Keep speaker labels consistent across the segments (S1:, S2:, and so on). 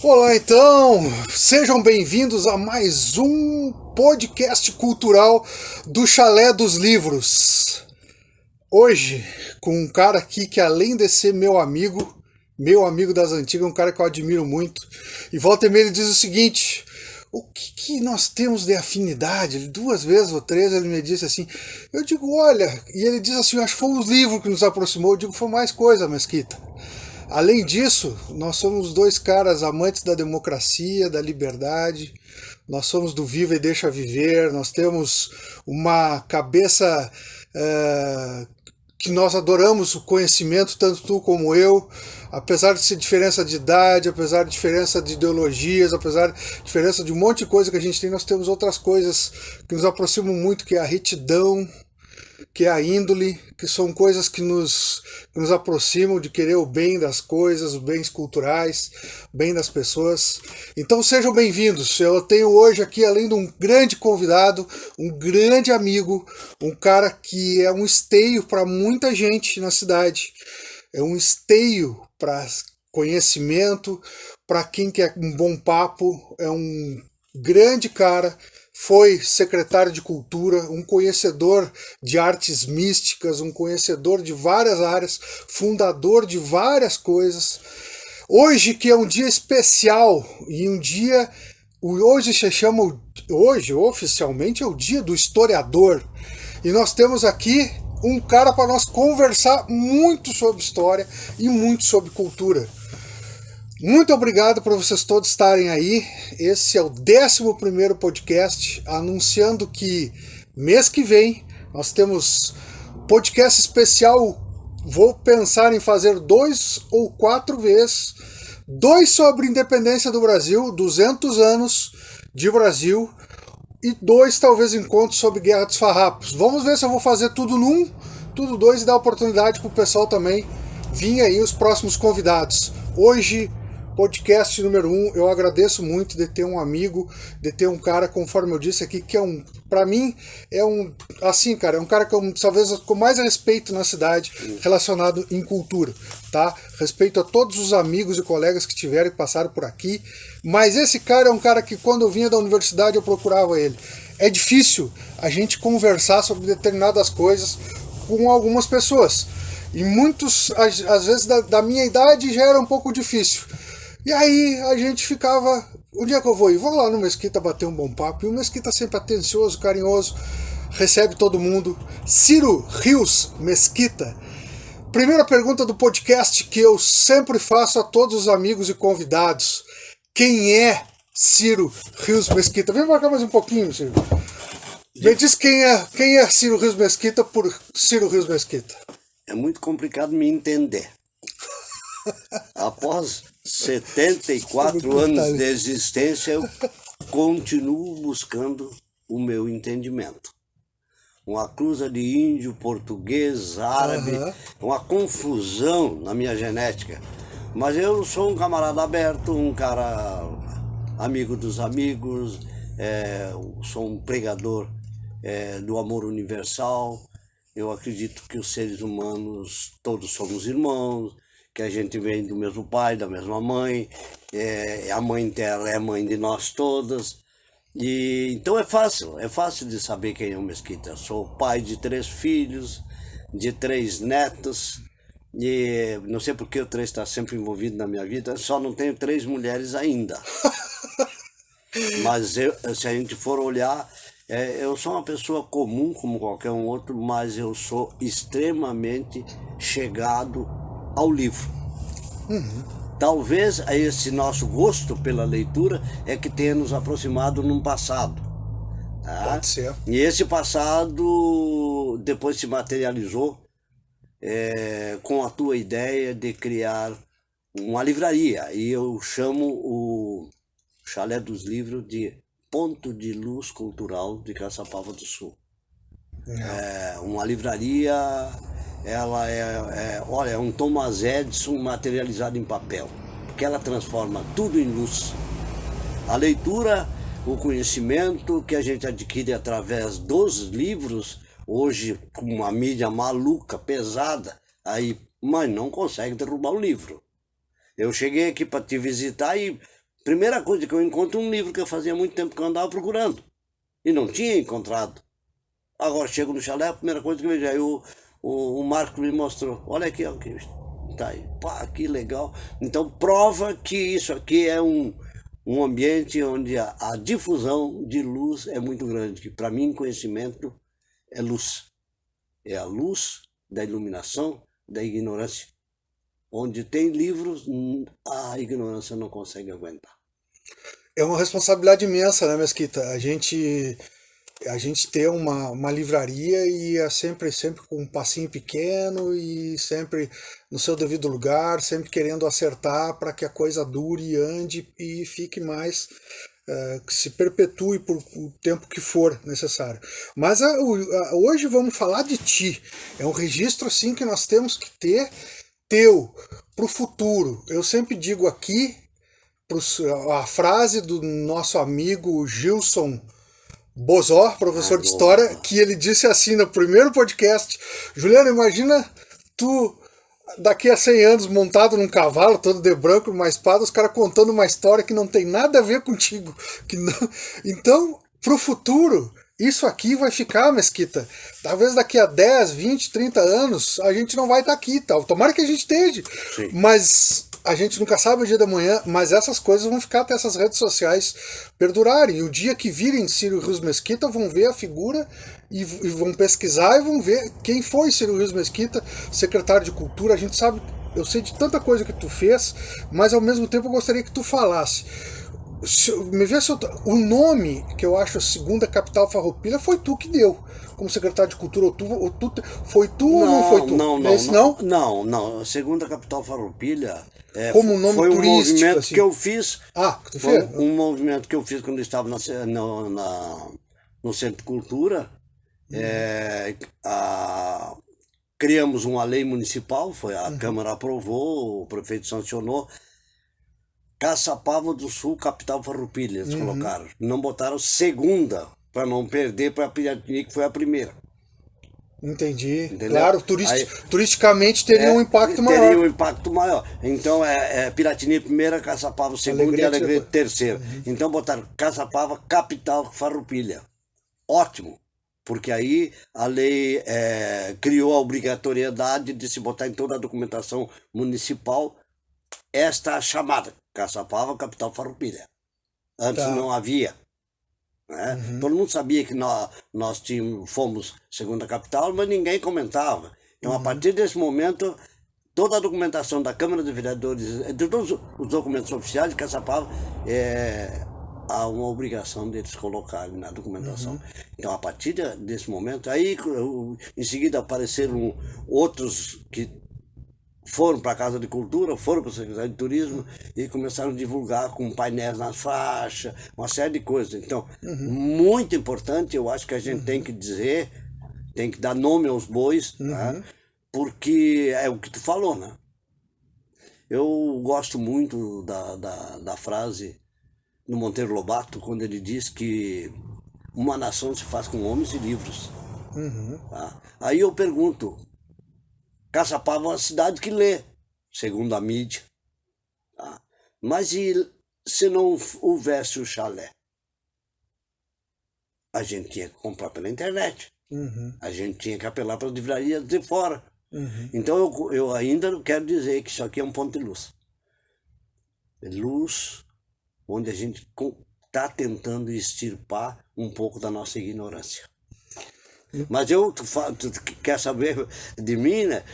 S1: Olá, então, sejam bem-vindos a mais um podcast cultural do Chalé dos Livros. Hoje, com um cara aqui que, além de ser meu amigo das antigas, um cara que eu admiro muito, e volta e meia ele diz o seguinte: o que nós temos de afinidade? Duas vezes ou três ele me disse assim. Eu digo, olha, e ele diz assim: acho que foi os livros que nos aproximou. Eu digo, foi mais coisa, Mesquita. Além disso, nós somos dois caras amantes da democracia, da liberdade, nós somos do Viva e Deixa Viver, nós temos uma cabeça que nós adoramos o conhecimento, tanto tu como eu, apesar de ser diferença de idade, apesar de diferença de ideologias, apesar de diferença de um monte de coisa que a gente tem, nós temos outras coisas que nos aproximam muito, que é a retidão, que é a índole, que são coisas que nos aproximam de querer o bem das coisas, os bens culturais, o bem das pessoas. Então sejam bem-vindos. Eu tenho hoje aqui, além de um grande convidado, um grande amigo, um cara que é um esteio para muita gente na cidade. É um esteio para conhecimento, para quem quer um bom papo. É um grande cara. Foi secretário de Cultura, um conhecedor de artes místicas, um conhecedor de várias áreas, fundador de várias coisas. Hoje, que é um dia especial, e um dia, hoje se chama, hoje oficialmente é o dia do historiador, e nós temos aqui um cara para nós conversar muito sobre história e muito sobre cultura. Muito obrigado por vocês todos estarem aí. Esse é o 11º podcast, anunciando que mês que vem nós temos podcast especial. Vou pensar em fazer 2 ou 4 vezes. 2 sobre independência do Brasil, 200 anos de Brasil, e 2 talvez encontros sobre Guerra dos Farrapos. Vamos ver se eu vou fazer tudo num, tudo 2 e dar oportunidade para o pessoal também vir aí os próximos convidados. Hoje, podcast número 1, eu agradeço muito de ter um amigo, de ter um cara, conforme eu disse aqui, que é um, pra mim, é um, assim, cara, é um cara que eu talvez com mais respeito na cidade, relacionado em cultura, tá? Respeito a todos os amigos e colegas que tiveram e passaram por aqui, mas esse cara é um cara que quando eu vinha da universidade eu procurava ele. É difícil a gente conversar sobre determinadas coisas com algumas pessoas, e muitos, às vezes, da minha idade já era um pouco difícil. E aí a gente ficava, onde é que eu vou ir? Vou lá no Mesquita bater um bom papo. E o Mesquita sempre atencioso, carinhoso, recebe todo mundo. Ciro Rios Mesquita. Primeira pergunta do podcast que eu sempre faço a todos os amigos e convidados. Quem é Ciro Rios Mesquita? Vem pra cá mais um pouquinho, Ciro. Me diz quem é Ciro Rios Mesquita por Ciro Rios Mesquita.
S2: É muito complicado me entender. Após 74 anos de existência, eu continuo buscando o meu entendimento. Uma cruza de índio, português, árabe, uma confusão na minha genética. Mas eu sou um camarada aberto, um cara amigo dos amigos, sou um pregador do amor universal. Eu acredito que os seres humanos todos somos irmãos, que a gente vem do mesmo pai, da mesma mãe, a mãe dela é mãe de nós todas. E então é fácil de saber quem é o Mesquita. Sou pai de 3 filhos, de 3 netos, e não sei porque o 3 está sempre envolvido na minha vida, só não tenho 3 mulheres ainda. Mas se a gente for olhar, eu sou uma pessoa comum como qualquer um outro, mas eu sou extremamente chegado ao livro. Talvez esse nosso gosto pela leitura é que tenha nos aproximado num passado. Tá?
S1: Pode ser.
S2: E esse passado depois se materializou com a tua ideia de criar uma livraria. E eu chamo o Chalé dos Livros de Ponto de Luz Cultural de Caçapava do Sul. Uma livraria, ela olha, é um Thomas Edison materializado em papel, porque ela transforma tudo em luz. A leitura, o conhecimento que a gente adquire através dos livros, hoje com uma mídia maluca, pesada, aí, mas não consegue derrubar o livro. Eu cheguei aqui para te visitar e Primeira coisa que eu encontro um livro que eu fazia muito tempo que eu andava procurando e não tinha encontrado. Agora chego no chalé, a primeira coisa que eu vejo, aí o Marco me mostrou, olha aqui, ó, tá aí, pá, que legal. Então prova que isso aqui é um ambiente onde a difusão de luz é muito grande, que para mim conhecimento é luz. É a luz da iluminação da ignorância. Onde tem livros, a ignorância não consegue aguentar.
S1: É uma responsabilidade imensa, né, Mesquita? A gente ter uma livraria e é sempre com um passinho pequeno e sempre no seu devido lugar, sempre querendo acertar para que a coisa dure, ande e fique mais, que se perpetue por o tempo que for necessário. Mas hoje vamos falar de ti. É um registro assim que nós temos que ter teu para o futuro. Eu sempre digo aqui a frase do nosso amigo Gilson Bozó, professor de história, que ele disse assim no primeiro podcast: Juliano, imagina tu daqui a 100 anos montado num cavalo, todo de branco, uma espada, os caras contando uma história que não tem nada a ver contigo. Que não... Então, pro futuro, isso aqui vai ficar, Mesquita. Talvez daqui a 10, 20, 30 anos a gente não vai estar aqui, tal. Tomara que a gente esteja. Sim. Mas a gente nunca sabe o dia da manhã, mas essas coisas vão ficar até essas redes sociais perdurarem. E o dia que virem Ciro Rios Mesquita, vão ver a figura e vão pesquisar e vão ver quem foi Ciro Rios Mesquita, secretário de Cultura. A gente sabe, eu sei de tanta coisa que tu fez, mas ao mesmo tempo eu gostaria que tu falasse. Me vê se o nome que eu acho a segunda capital farroupilha foi tu que deu como secretário de Cultura, foi tu ou não foi tu?
S2: Não, a segunda capital farroupilha
S1: como um nome
S2: foi
S1: turístico,
S2: um movimento
S1: assim.
S2: que eu fiz.
S1: Que tu fez?
S2: Um movimento que eu fiz quando eu estava no Centro de Cultura. Criamos uma lei municipal, a Câmara aprovou, o prefeito sancionou. Caçapava do Sul, capital farroupilha, eles colocaram. Não botaram segunda, para não perder para Piratini, que foi a primeira.
S1: Entendi.
S2: Entendeu?
S1: Claro, turisticamente teria um impacto maior.
S2: Teria um impacto maior. Então, Piratini primeira, Caçapava segunda e Alegria terceira. Então, botaram Caçapava, capital farroupilha. Ótimo. Porque aí a lei criou a obrigatoriedade de se botar em toda a documentação municipal esta chamada, Caçapava, capital farroupilha. Antes não havia. Né? Todo mundo sabia que nós fomos segunda capital, mas ninguém comentava. Então, a partir desse momento, toda a documentação da Câmara de Vereadores, de todos os documentos oficiais de Caçapava, há uma obrigação deles colocarem na documentação. Então, a partir desse momento, aí em seguida apareceram outros que foram para a Casa de Cultura, foram para a Secretaria de Turismo e começaram a divulgar com painéis nas faixas, uma série de coisas. Então, muito importante, eu acho que a gente tem que dizer, tem que dar nome aos bois, né? Porque é o que tu falou, né? Eu gosto muito da frase do Monteiro Lobato, quando ele diz que uma nação se faz com homens e livros. Tá? Aí eu pergunto, Caçapava é uma cidade que lê, segundo a mídia. Tá? Mas e se não houvesse o chalé? A gente tinha que comprar pela internet. A gente tinha que apelar para as livrarias de fora. Então eu ainda quero dizer que isso aqui é um ponto de luz. Luz onde a gente está tentando extirpar um pouco da nossa ignorância. Mas tu quer saber de mim, né?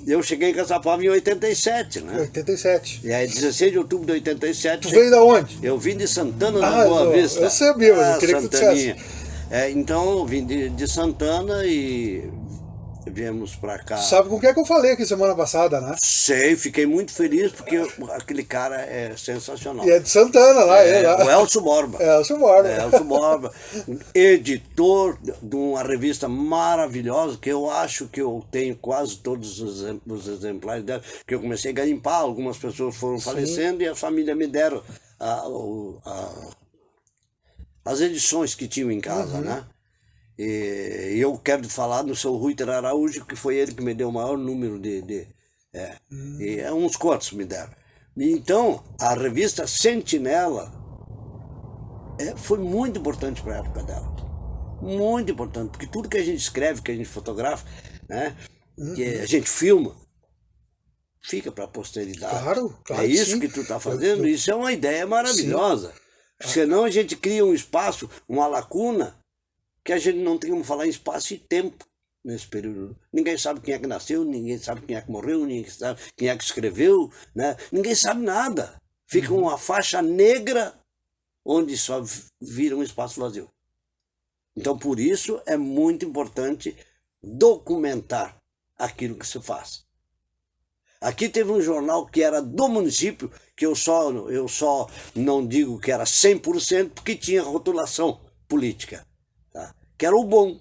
S2: Eu cheguei em Caçapava em 87, né?
S1: 87.
S2: E aí, 16 de outubro de 87...
S1: Tu veio da onde?
S2: Eu vim de Santana, na Boa Vista.
S1: Eu sabia, mas eu queria que tu dissesse.
S2: Então, eu vim de Santana e viemos pra cá.
S1: Sabe com quem é que eu falei aqui semana passada, né?
S2: Sei, fiquei muito feliz porque aquele cara é sensacional.
S1: E é de Santana lá, lá.
S2: O Elcio Borba.
S1: Elcio Borba.
S2: Elcio Borba, editor de uma revista maravilhosa, que eu acho que eu tenho quase todos os exemplares dela, que eu comecei a garimpar, algumas pessoas foram falecendo e a família me deram as edições que tinham em casa, né? E eu quero falar do seu Ruiter Araújo, que foi ele que me deu o maior número e uns quantos me deram. Então, a revista Sentinela foi muito importante para a época dela. Muito importante, porque tudo que a gente escreve, que a gente fotografa, né, que a gente filma, fica para a posteridade.
S1: Claro,
S2: é isso
S1: sim.
S2: que tu está fazendo, isso é uma ideia maravilhosa. Sim. Senão a gente cria um espaço, uma lacuna, que a gente não tem como falar em espaço e tempo nesse período. Ninguém sabe quem é que nasceu, ninguém sabe quem é que morreu, ninguém sabe quem é que escreveu, né? Ninguém sabe nada. Fica uma faixa negra onde só vira um espaço vazio. Então, por isso, é muito importante documentar aquilo que se faz. Aqui teve um jornal que era do município, que eu só não digo que era 100%, porque tinha rotulação política, tá? Que era o Bom.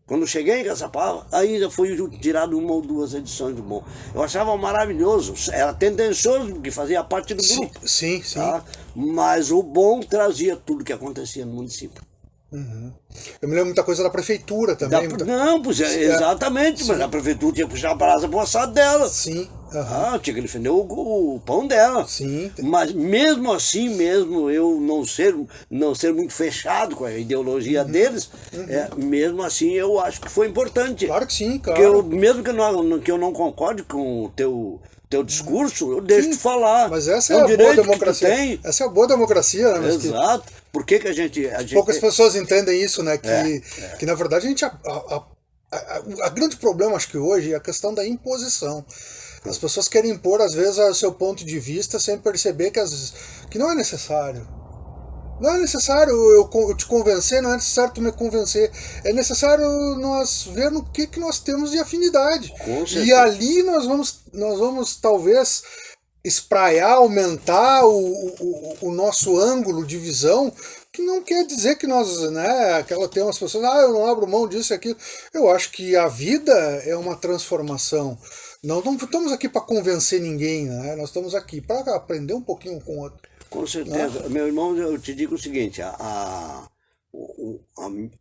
S2: Quando cheguei em Caçapava, ainda foi tirado uma ou duas edições do Bom. Eu achava maravilhoso, era tendencioso, porque fazia parte do grupo.
S1: Sim.
S2: Tá? Mas o Bom trazia tudo que acontecia no município.
S1: Uhum. Eu me lembro muita coisa da prefeitura também.
S2: Não, pois exatamente, mas a prefeitura tinha que puxar a brasa pro assado dela.
S1: Sim.
S2: Tinha que defender o pão dela.
S1: Sim.
S2: Mas mesmo assim, mesmo eu não ser muito fechado com a ideologia deles, mesmo assim eu acho que foi importante.
S1: Claro que sim, claro.
S2: Mesmo que eu não concorde com o teu discurso, eu deixo de falar.
S1: Mas essa é a boa democracia. Essa é a boa democracia, né?
S2: Exato. Por que a gente...
S1: Poucas pessoas entendem isso, né? Que na verdade a gente... A grande problema, acho que hoje, é a questão da imposição. As pessoas querem impor, às vezes, o seu ponto de vista sem perceber que não é necessário. Não é necessário eu te convencer, não é necessário tu me convencer. É necessário nós ver no que nós temos de afinidade. E ali nós vamos talvez espraiar, aumentar o nosso ângulo de visão, que não quer dizer que nós, né, tem umas pessoas, eu não abro mão disso e aquilo. Eu acho que a vida é uma transformação. Nós não estamos aqui para convencer ninguém, né? Nós estamos aqui para aprender um pouquinho com o outro.
S2: Com certeza. Meu irmão, eu te digo o seguinte,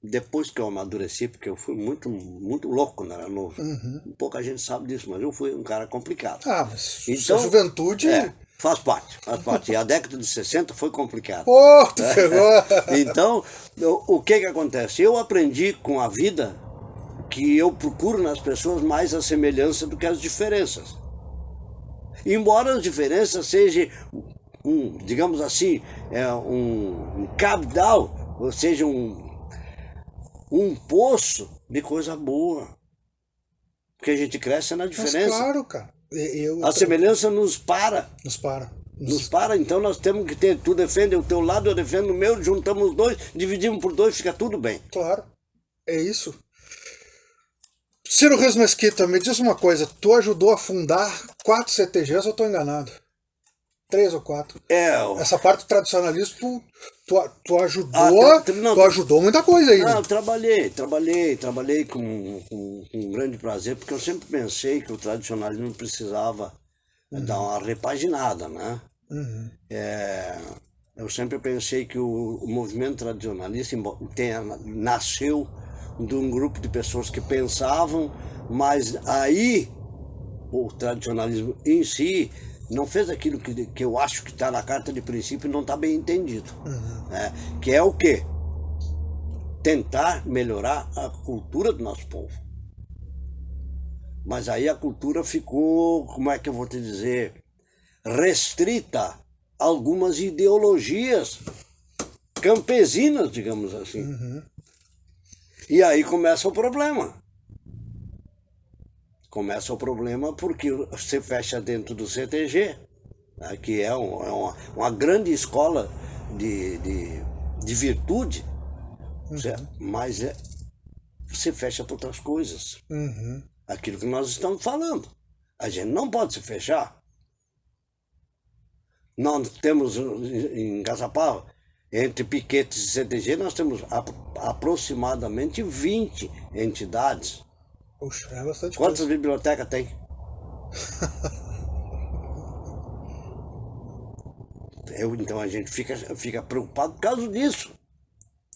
S2: depois que eu amadureci, porque eu fui muito, muito louco quando era novo, pouca gente sabe disso, mas eu fui um cara complicado.
S1: Mas então, a juventude...
S2: Faz parte. E a década de 60 foi complicada.
S1: Tu pegou!
S2: Então, o que acontece? Eu aprendi com a vida que eu procuro nas pessoas mais a semelhança do que as diferenças. Embora as diferenças sejam, digamos assim, um cabedal, ou seja, um poço de coisa boa. Porque a gente cresce na diferença.
S1: Mas claro, cara.
S2: A semelhança nos para.
S1: Nos para.
S2: Então nós temos que ter, tu defende o teu lado, eu defendo o meu, juntamos os dois, dividimos por dois, fica tudo bem.
S1: Claro, é isso. Ciro Reis Mesquita, me diz uma coisa, tu ajudou a fundar 4 CTGs ou estou enganado? 3 ou 4? Essa parte tradicionalista tu ajudou, tu ajudou muita coisa aí.
S2: Né? Eu trabalhei com grande prazer, porque eu sempre pensei que o tradicionalismo precisava dar uma repaginada, né? Eu sempre pensei que o movimento tradicionalista nasceu de um grupo de pessoas que pensavam, mas aí o tradicionalismo em si não fez aquilo que eu acho que está na carta de princípio e não está bem entendido. Né? Que é o quê? Tentar melhorar a cultura do nosso povo. Mas aí a cultura ficou, como é que eu vou te dizer, restrita a algumas ideologias campesinas, digamos assim. E aí começa o problema. Começa o problema porque você fecha dentro do CTG, né, que é uma grande escola de virtude, mas você fecha para outras coisas. Aquilo que nós estamos falando. A gente não pode se fechar. Nós temos em Caçapava, entre piquetes e CTG, nós temos aproximadamente 20 entidades.
S1: Puxa, é bastante
S2: Quantas
S1: coisa.
S2: bibliotecas tem? Então a gente fica preocupado por causa disso.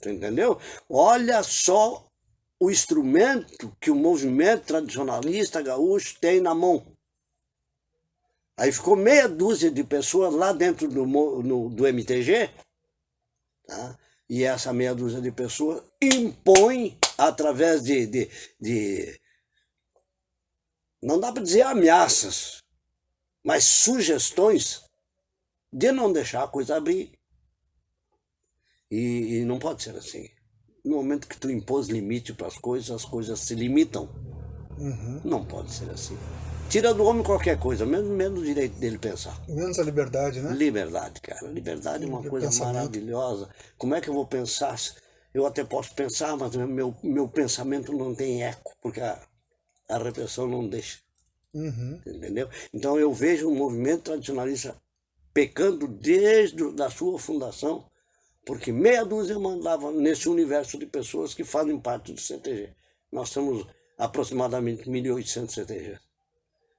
S2: Tu entendeu? Olha só o instrumento que o movimento tradicionalista gaúcho tem na mão. Aí ficou meia dúzia de pessoas lá dentro do MTG, tá? E essa meia dúzia de pessoas impõe, através de não dá para dizer ameaças, mas sugestões de não deixar a coisa abrir. E não pode ser assim. No momento que tu impôs limite para as coisas se limitam. Não pode ser assim. Tira do homem qualquer coisa, menos o direito dele pensar.
S1: Menos a liberdade, né?
S2: Liberdade, cara. Liberdade é uma coisa maravilhosa. Como é que eu vou pensar? Eu até posso pensar, mas meu pensamento não tem eco, porque a repressão não deixa. Entendeu? Então eu vejo o movimento tradicionalista pecando desde a sua fundação, porque meia dúzia mandava nesse universo de pessoas que fazem parte do CTG. Nós temos aproximadamente 1.800 CTG.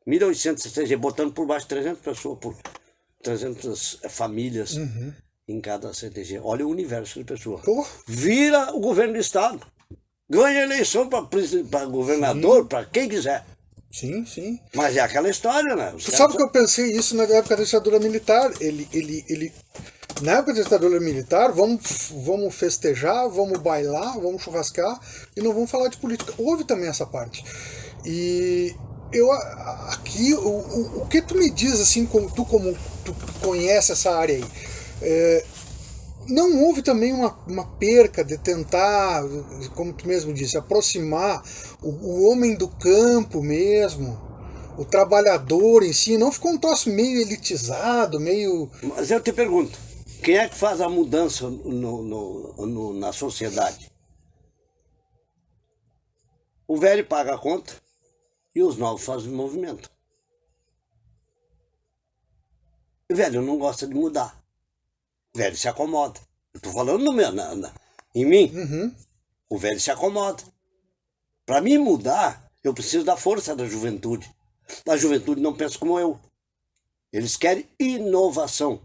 S2: 1.800 CTG, botando por baixo 300 pessoas, por 300 famílias em cada CTG. Olha o universo de pessoas. Vira o governo do estado. Ganha eleição para governador, para quem quiser.
S1: Sim, sim.
S2: Mas é aquela história, né?
S1: Tu sabe que eu pensei isso na época da ditadura militar? Na época da ditadura militar, vamos festejar, vamos bailar, vamos churrascar e não vamos falar de política. Houve também essa parte. E eu aqui, o que tu me diz, assim, como tu conhece essa área aí, não houve também uma perca de tentar, como tu mesmo disse, aproximar o homem do campo mesmo, o trabalhador em si? Não ficou um troço meio elitizado, meio...
S2: Mas eu te pergunto, quem é que faz a mudança na sociedade? O velho paga a conta e os novos fazem o movimento. O velho não gosta de mudar. O velho se acomoda. Eu estou falando em mim. O velho se acomoda. Para mim mudar, eu preciso da força da juventude. A juventude não pensa como eu. Eles querem inovação.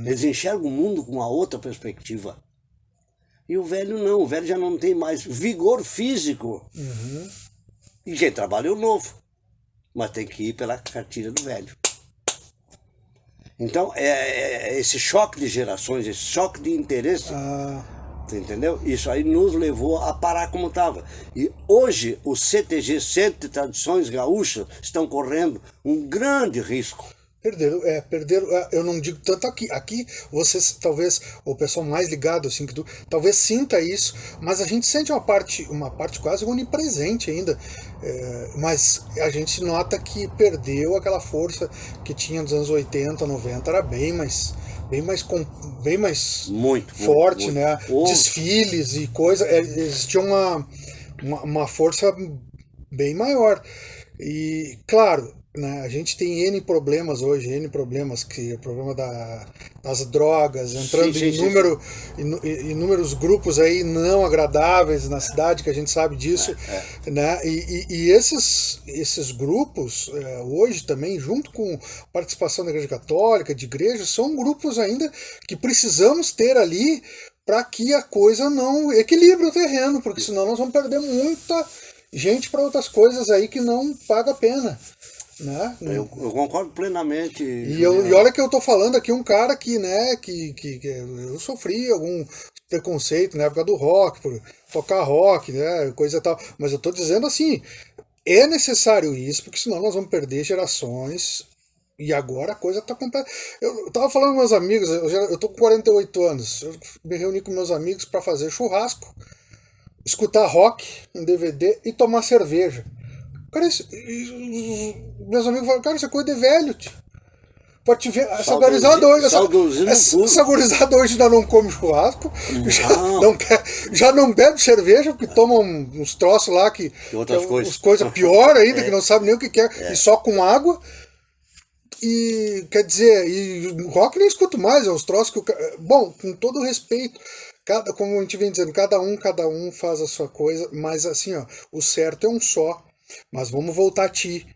S2: Eles enxergam o mundo com uma outra perspectiva. E o velho não. O velho já não tem mais vigor físico. E quem trabalha é o novo. Mas tem que ir pela cartilha do velho. Então, esse choque de gerações, esse choque de interesse, entendeu? Isso aí nos levou a parar como estava. E hoje, os CTG, Centro de Tradições Gaúchas, estão correndo um grande risco.
S1: Perderam, eu não digo tanto aqui. Aqui, vocês, talvez, o pessoal mais ligado, assim, que tu, talvez sinta isso, mas a gente sente uma parte quase onipresente ainda. Mas a gente nota que perdeu aquela força que tinha nos anos 80, 90, era bem mais
S2: muito
S1: forte,
S2: muito,
S1: né?
S2: muito.
S1: Desfiles e coisa, existia uma força bem maior. E, claro, né, a gente tem N problemas hoje, que o problema das drogas, entrando em inúmeros grupos aí não agradáveis na cidade, que a gente sabe disso, né? E esses grupos, hoje também, junto com a participação da Igreja Católica, de igrejas, são grupos ainda que precisamos ter ali para que a coisa não equilibre o terreno, porque senão nós vamos perder muita gente para outras coisas aí que não paga a pena. Né?
S2: Eu concordo plenamente.
S1: E olha que eu tô falando aqui um cara que, né, que eu sofri algum preconceito na época do rock, por tocar rock, né, coisa e tal. Mas eu tô dizendo assim, é necessário isso, porque senão nós vamos perder gerações. E agora a coisa tá completa. Eu tava falando com meus amigos, eu tô com 48 anos, eu me reuni com meus amigos para fazer churrasco, escutar rock em DVD e tomar cerveja. Cara, meus amigos falam, cara, isso é coisa de velho, tio. Pode te ver, essa gurizada hoje ainda não come churrasco, já não bebe cerveja, porque toma uns troços lá que
S2: outras coisas.
S1: Coisa pior ainda, que não sabe nem o que é, e só com água. E quer dizer, e rock nem escuto mais, é uns troços que bom, com todo respeito, como a gente vem dizendo, cada um faz a sua coisa, mas assim, ó, o certo é um só. Mas vamos voltar a ti.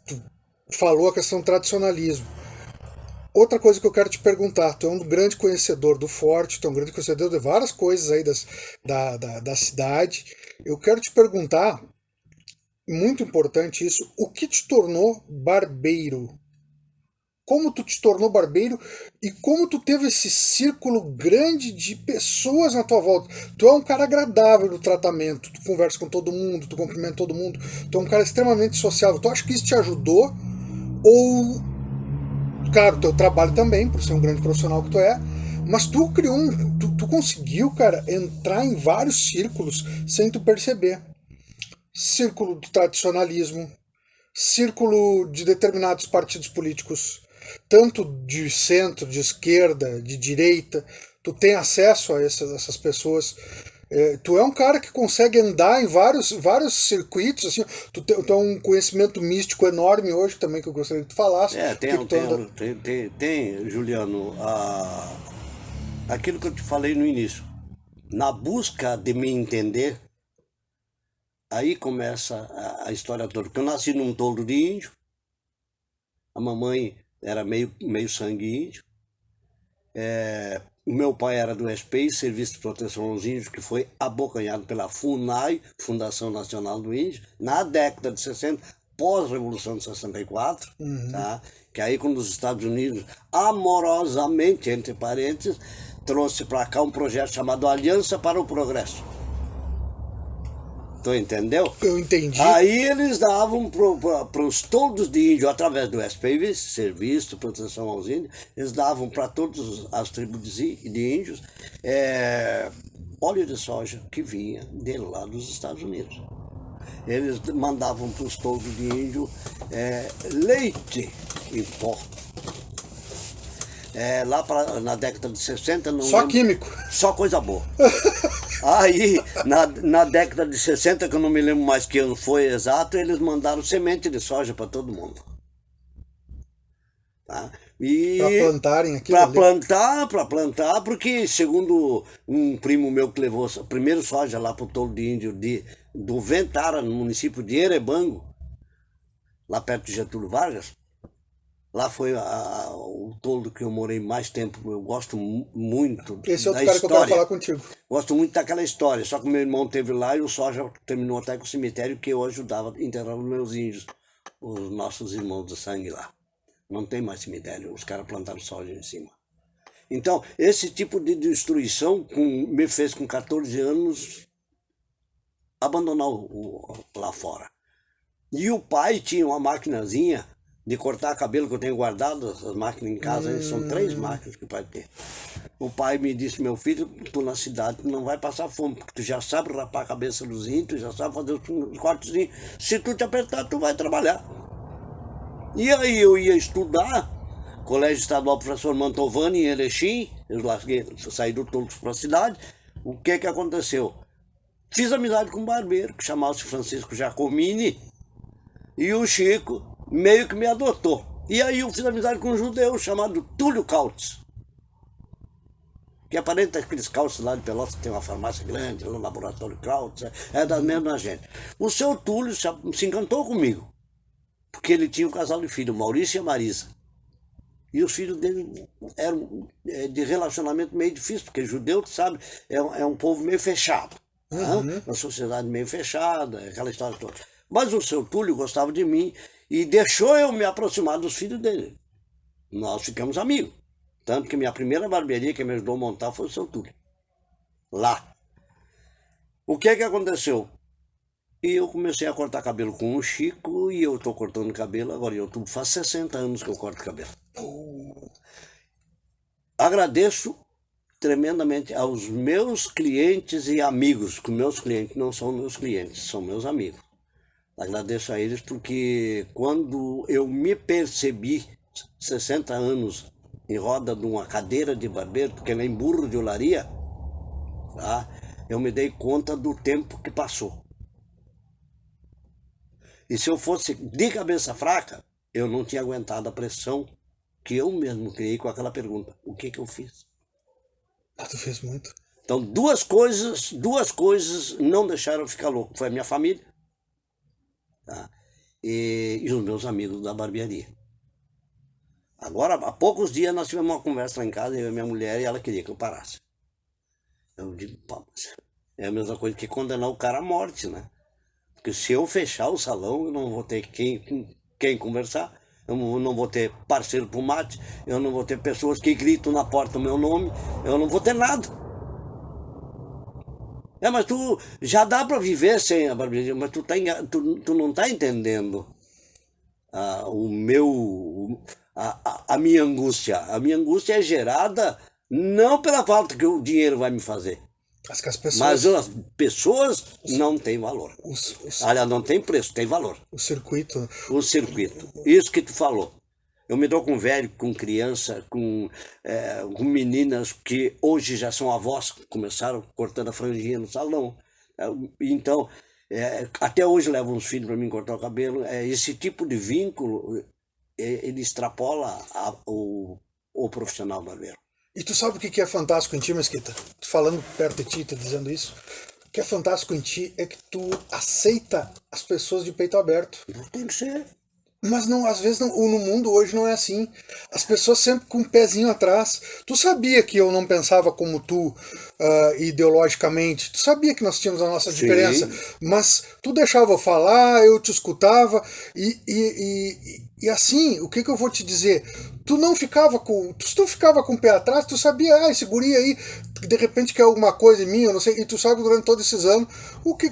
S1: Tu falou a questão do tradicionalismo. Outra coisa que eu quero te perguntar, tu é um grande conhecedor do Forte, tu é um grande conhecedor de várias coisas aí da cidade. Eu quero te perguntar, muito importante isso, o que te tornou barbeiro? como tu te tornou barbeiro e como tu teve esse círculo grande de pessoas na tua volta. Tu é um cara agradável no tratamento, tu conversa com todo mundo, tu cumprimenta todo mundo, tu é um cara extremamente sociável. Tu acha que isso te ajudou? Ou, claro, teu trabalho também, por ser um grande profissional que tu é, mas tu criou tu conseguiu, cara, entrar em vários círculos sem tu perceber. Círculo do tradicionalismo, círculo de determinados partidos políticos, tanto de centro, de esquerda, de direita. Tu tem acesso a essas pessoas. Tu é um cara que consegue andar em vários circuitos, assim. Tu tem um conhecimento místico enorme hoje também, que eu gostaria que tu falasse.
S2: Tem, Juliano, aquilo que eu te falei no início. Na busca de me entender, aí começa a história toda. Porque eu nasci num toldo de índio, a mamãe era meio sangue índio, o meu pai era do SPI, Serviço de Proteção aos Índios, que foi abocanhado pela FUNAI, Fundação Nacional do Índio, na década de 60, pós-Revolução de 64, tá? Que aí quando os Estados Unidos, amorosamente, entre parênteses, trouxe para cá um projeto chamado Aliança para o Progresso. Tu entendeu?
S1: Eu entendi.
S2: Aí eles davam para os toldos de índio, através do SPV, Serviço de Proteção aos Índios, eles davam para todas as tribos de índios óleo de soja que vinha de lá dos Estados Unidos. Eles mandavam para os toldos de índio leite em pó. Na década de 60... Não
S1: só
S2: lembro,
S1: químico.
S2: Só coisa boa. Aí, na década de 60, que eu não me lembro mais que ano foi exato, eles mandaram semente de soja para todo mundo. Tá?
S1: Para plantarem aquilo
S2: Para plantar, porque segundo um primo meu que levou a primeira soja lá para o toldo de índio do Ventara, no município de Erebango, lá perto de Getúlio Vargas, lá foi o toldo que eu morei mais tempo. Eu gosto muito da história.
S1: Esse é outro cara que eu quero falar contigo.
S2: Gosto muito daquela história. Só que meu irmão teve lá e o soja terminou até com o cemitério que eu ajudava a enterrar os meus índios, os nossos irmãos de sangue lá. Não tem mais cemitério, os caras plantaram soja em cima. Então, esse tipo de destruição me fez com 14 anos abandonar lá fora. E o pai tinha uma maquinazinha de cortar cabelo que eu tenho guardado, as máquinas em casa, são 3 máquinas que o pai tem. O pai me disse: meu filho, tu na cidade tu não vai passar fome, porque tu já sabe rapar a cabeça dos índios, tu já sabe fazer os cortezinhos, se tu te apertar, tu vai trabalhar. E aí eu ia estudar, Colégio Estadual Professor Mantovani, em Erechim, eu saí do toldo para a cidade. O que aconteceu? Fiz amizade com um barbeiro, que chamava-se Francisco Giacomini, e o Chico meio que me adotou. E aí eu fiz amizade com um judeu chamado Túlio Kautz, que é parente daqueles Kautz lá de Pelotas, que tem uma farmácia grande, lá no laboratório Kautz, é da mesma gente. O seu Túlio se encantou comigo, porque ele tinha um casal de filhos, Maurício e a Marisa. E os filhos dele eram de relacionamento meio difícil, porque judeu, tu sabe, é um povo meio fechado. Uma sociedade meio fechada, aquela história toda. Mas o seu Túlio gostava de mim e deixou eu me aproximar dos filhos dele. Nós ficamos amigos. Tanto que minha primeira barbearia que me ajudou a montar foi o seu Túlio. Lá. O que aconteceu? E eu comecei a cortar cabelo com o Chico, e eu estou cortando cabelo agora em outubro. Faz 60 anos que eu corto cabelo. Agradeço tremendamente aos meus clientes e amigos, que meus clientes não são meus clientes, são meus amigos. Agradeço a eles porque quando eu me percebi, 60 anos, em roda de uma cadeira de barbeiro, porque ela é em burro de olaria, tá? Eu me dei conta do tempo que passou. E se eu fosse de cabeça fraca, eu não tinha aguentado a pressão que eu mesmo criei com aquela pergunta: o que eu fiz?
S1: Tu fez muito.
S2: Então, duas coisas não deixaram eu ficar louco. Foi a minha família, tá? E os meus amigos da barbearia. Agora, há poucos dias, nós tivemos uma conversa lá em casa, eu e minha mulher, e ela queria que eu parasse. Eu digo: pô, é a mesma coisa que condenar o cara à morte, né? Porque se eu fechar o salão, eu não vou ter quem conversar. eu não vou ter parceiro pro mate, eu não vou ter pessoas que gritam na porta o meu nome, eu não vou ter nada. Mas tu já dá para viver sem a barbearia, mas tu não tá entendendo a minha angústia. A minha angústia é gerada não pela falta que o dinheiro vai me fazer.
S1: Mas as
S2: pessoas não têm valor. Aliás, não tem preço, tem valor.
S1: O circuito.
S2: O circuito. Isso que tu falou. Eu me dou com velho, com criança, com meninas que hoje já são avós, começaram cortando a franjinha no salão. Então, até hoje levam os filhos para mim cortar o cabelo. Esse tipo de vínculo, ele extrapola o profissional barbeiro.
S1: E tu sabe o que é fantástico em ti, Mesquita? Falando perto de ti, tá dizendo isso. O que é fantástico em ti é que tu aceita as pessoas de peito aberto.
S2: Não tem que ser.
S1: Mas não, às vezes no mundo hoje não é assim. As pessoas sempre com um pezinho atrás. Tu sabia que eu não pensava como tu ideologicamente. Tu sabia que nós tínhamos a nossa diferença. Mas tu deixava eu falar, eu te escutava. E assim, o que eu vou te dizer? Tu não ficava com. Se tu ficava com o pé atrás, tu sabia, esse guri aí, de repente quer alguma coisa em mim, eu não sei. E tu sabe durante todos esses anos, o que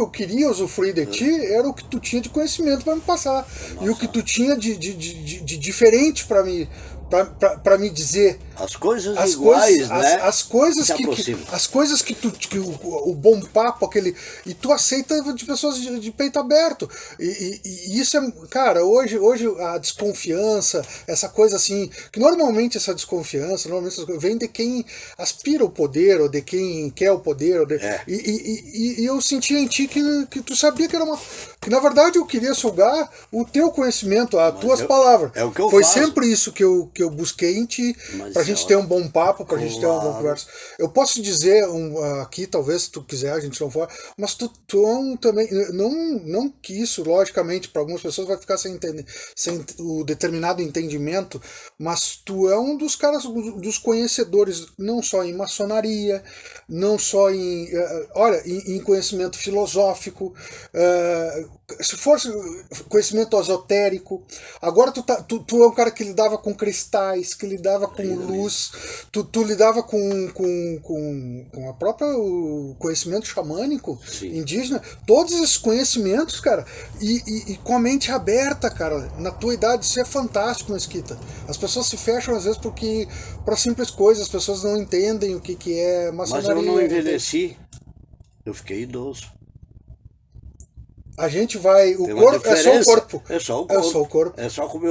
S1: eu queria usufruir de ti era o que tu tinha de conhecimento para me passar. Nossa. E o que tu tinha de diferente para me dizer.
S2: As coisas iguais, né?
S1: As coisas que o bom papo, aquele. E tu aceita de pessoas de peito aberto. E isso é. Cara, hoje a desconfiança, essa coisa assim. Que normalmente essa desconfiança vem de quem aspira o poder, ou de quem quer o poder. E eu sentia em ti que tu sabia que era uma. Que na verdade eu queria sugar o teu conhecimento, as tuas palavras.
S2: É o que eu
S1: Foi
S2: faço.
S1: Sempre isso que eu busquei em ti, pra gente ter um bom papo, pra gente ter uma boa conversa. Eu posso dizer aqui, talvez, se tu quiser, a gente não for, mas tu também, não que isso, logicamente, para algumas pessoas vai ficar sem o determinado entendimento, mas tu é um dos caras, dos conhecedores, não só em maçonaria, não só em conhecimento filosófico, se fosse conhecimento esotérico. Agora tu é um cara que lidava com cristais, que lidava com luz, tu lidava com a própria conhecimento xamânico, sim, indígena, todos esses conhecimentos, cara, e com a mente aberta, cara, na tua idade. Isso é fantástico, Mesquita. As pessoas se fecham às vezes para simples coisas, as pessoas não entendem o que é maçonaria.
S2: Mas eu não envelheci, eu fiquei idoso.
S1: A gente vai. O corpo é só o corpo.
S2: É só o corpo.
S1: É só o corpo.
S2: É só como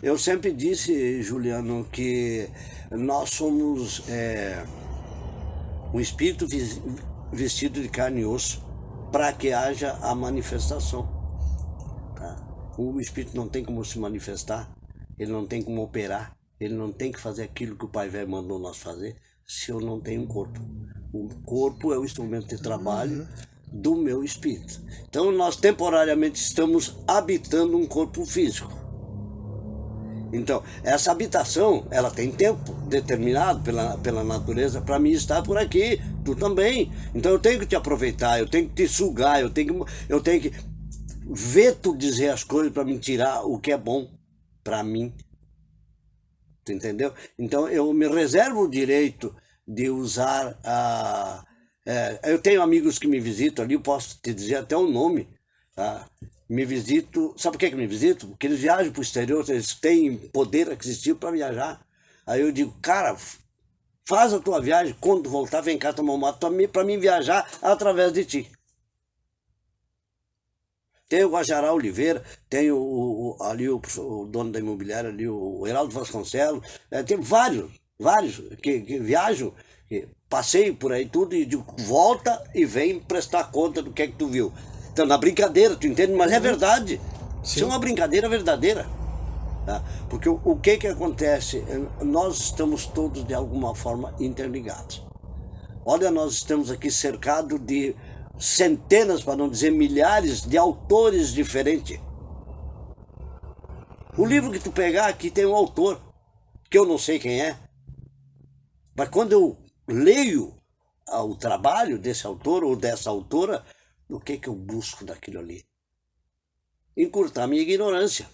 S2: eu sempre disse, Juliano, que nós somos um espírito vestido de carne e osso para que haja a manifestação. Tá? O espírito não tem como se manifestar, ele não tem como operar, ele não tem que fazer aquilo que o Pai Velho mandou nós fazer se eu não tenho um corpo. O corpo é o instrumento de trabalho do meu espírito. Então nós temporariamente estamos habitando um corpo físico. Então essa habitação, ela tem tempo determinado pela natureza para mim estar por aqui, tu também. Então eu tenho que te aproveitar, eu tenho que te sugar, eu tenho que ver tu dizer as coisas para me tirar o que é bom para mim. Tu entendeu? Então eu me reservo o direito de usar eu tenho amigos que me visitam ali, eu posso te dizer até o nome, tá? Me visito, sabe por que me visitam? Porque eles viajam para o exterior, eles têm poder aquisitivo para viajar. Aí eu digo, cara, faz a tua viagem, quando voltar, vem cá tomar um mato para mim viajar através de ti. Tem o Guajará Oliveira, tem ali o dono da imobiliária, ali, o Heraldo Vasconcelos, tem vários que viajam, passeio por aí tudo e digo, volta e vem prestar conta do que é que tu viu. Então, na brincadeira, tu entende? Mas é verdade. Sim. Isso é uma brincadeira verdadeira. Tá? Porque o que acontece? Nós estamos todos, de alguma forma, interligados. Olha, nós estamos aqui cercados de centenas, para não dizer milhares, de autores diferentes. O livro que tu pegar aqui tem um autor, que eu não sei quem é. Mas quando eu leio o trabalho desse autor ou dessa autora, o que eu busco daquilo ali? Encurtar minha ignorância.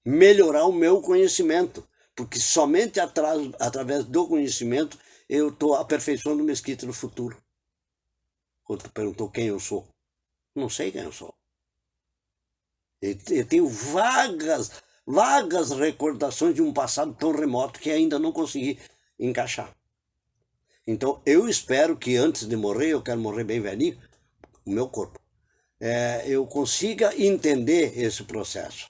S2: melhorar o meu conhecimento, porque somente através do conhecimento eu estou aperfeiçoando Mesquita no futuro. Quando tu perguntou quem eu sou, não sei quem eu sou. Eu tenho vagas recordações de um passado tão remoto que ainda não consegui encaixar. Então eu espero que antes de morrer, eu quero morrer bem velhinho, o meu corpo, eu consiga entender esse processo.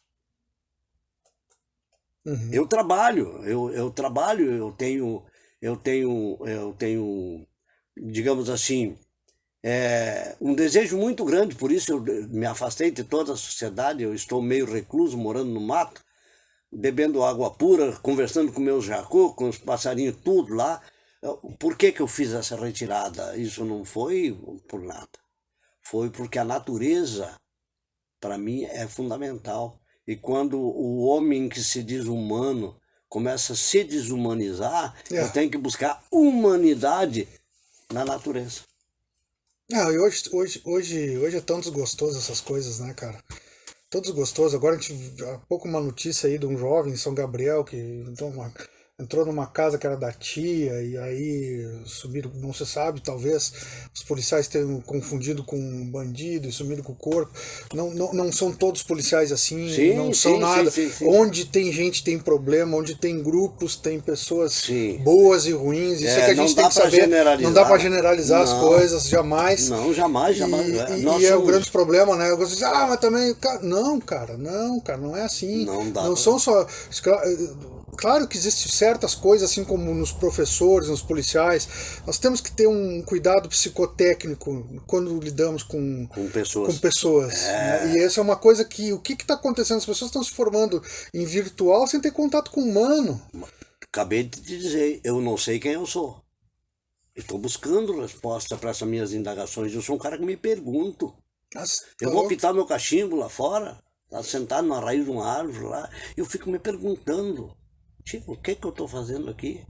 S1: Uhum.
S2: Eu trabalho, eu tenho, digamos assim, um desejo muito grande, por isso eu me afastei de toda a sociedade, eu estou meio recluso, morando no mato, bebendo água pura, conversando com meus jacu, com os passarinhos, tudo lá. Por que eu fiz essa retirada? Isso não foi por nada. Foi porque a natureza, para mim, é fundamental. E quando o homem que se diz humano começa a se desumanizar, eu tenho que buscar humanidade na natureza.
S1: E hoje é tão desgostoso essas coisas, né, cara? Tão desgostoso. Agora a gente, há pouco uma notícia aí de um jovem em São Gabriel que entrou numa casa que era da tia e aí sumiram, não se sabe, talvez os policiais tenham confundido com um bandido e sumiram com o corpo. Não são todos policiais assim,
S2: sim,
S1: não são nada.
S2: Sim.
S1: Onde tem gente tem problema, onde tem grupos, tem pessoas boas e ruins. Isso é que a gente tem que saber. Não dá para generalizar as coisas, jamais.
S2: Não, jamais.
S1: E é o grande problema, né? Você diz, mas também. Não, cara, não é assim. Não são só. Claro que existem certas coisas, assim como nos professores, nos policiais, nós temos que ter um cuidado psicotécnico quando lidamos com pessoas. Né? E essa é uma coisa que, o que está acontecendo? As pessoas estão se formando em virtual sem ter contato com o humano.
S2: Acabei de te dizer, eu não sei quem eu sou. Estou buscando resposta para essas minhas indagações. Eu sou um cara que me pergunto. Eu vou pintar meu cachimbo lá fora, tá sentado na raiz de uma árvore lá, eu fico me perguntando. Tipo, o que eu estou fazendo aqui?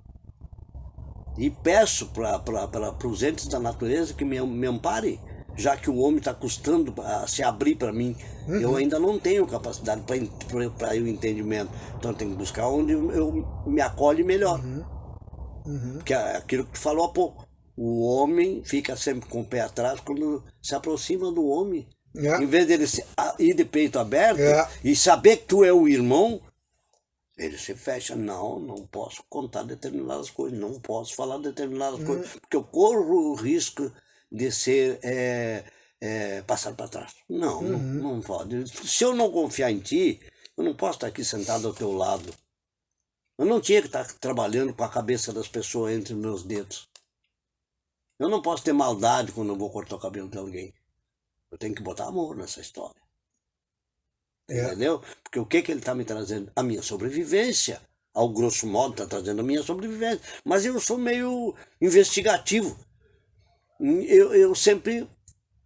S2: E peço para os entes da natureza que me amparem, já que o homem está custando a se abrir para mim. Uhum. Eu ainda não tenho capacidade para o entendimento. Então eu tenho que buscar onde eu me acolhe melhor. Que é aquilo que tu falou há pouco. O homem fica sempre com o pé atrás quando se aproxima do homem. Em vez dele ir de peito aberto e saber que tu é o irmão, ele se fecha. Não posso contar determinadas coisas, não posso falar determinadas coisas, porque eu corro o risco de ser passado para trás. Não pode. Se eu não confiar em ti, eu não posso estar aqui sentado ao teu lado. Eu não tinha que estar trabalhando com a cabeça das pessoas entre meus dedos. Eu não posso ter maldade quando eu vou cortar o cabelo de alguém. Eu tenho que botar amor nessa história. Entendeu? Porque o que ele está me trazendo? A minha sobrevivência. Ao grosso modo, está trazendo a minha sobrevivência. Mas eu sou meio investigativo. Eu sempre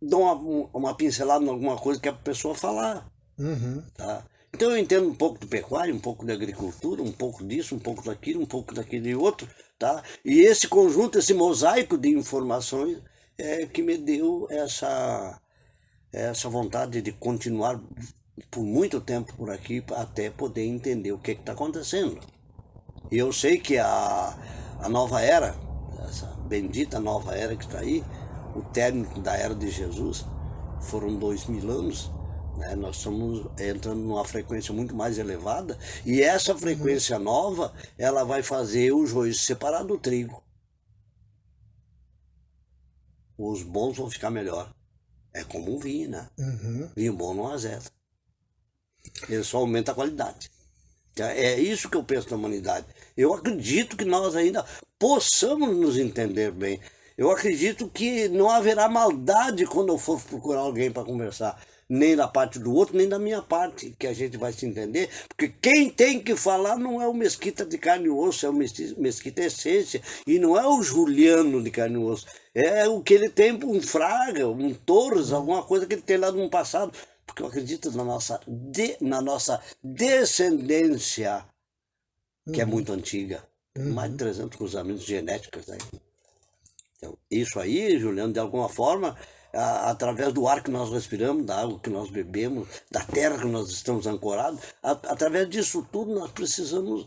S2: dou uma pincelada em alguma coisa que a pessoa falar. Tá? Então eu entendo um pouco de pecuária, um pouco de agricultura, um pouco disso, um pouco daquilo, um pouco daquele e outro. Tá? E esse conjunto, esse mosaico de informações é que me deu essa vontade de continuar por muito tempo por aqui até poder entender o que está acontecendo. E eu sei que a nova era, essa bendita nova era que está aí, o término da era de Jesus, foram 2000 anos, né? Nós estamos entrando numa frequência muito mais elevada, e essa frequência nova, ela vai fazer o joio se separar do trigo. Os bons vão ficar melhor. É como um vinho, né? Vinho bom não azeda. Ele só aumenta a qualidade. É isso que eu penso da humanidade. Eu acredito que nós ainda possamos nos entender bem. Eu acredito que não haverá maldade quando eu for procurar alguém para conversar. Nem da parte do outro, nem da minha parte, que a gente vai se entender. Porque quem tem que falar não é o Mesquita de carne e osso, é o Mesquita essência. E não é o Juliano de carne e osso. É o que ele tem, um Fraga, um Torres, alguma coisa que ele tem lá no passado. Porque eu acredito na nossa descendência, que é muito antiga. Mais de 300 cruzamentos genéticos aí. Então, isso aí, Juliano, de alguma forma, através do ar que nós respiramos, da água que nós bebemos, da terra que nós estamos ancorados, através disso tudo nós precisamos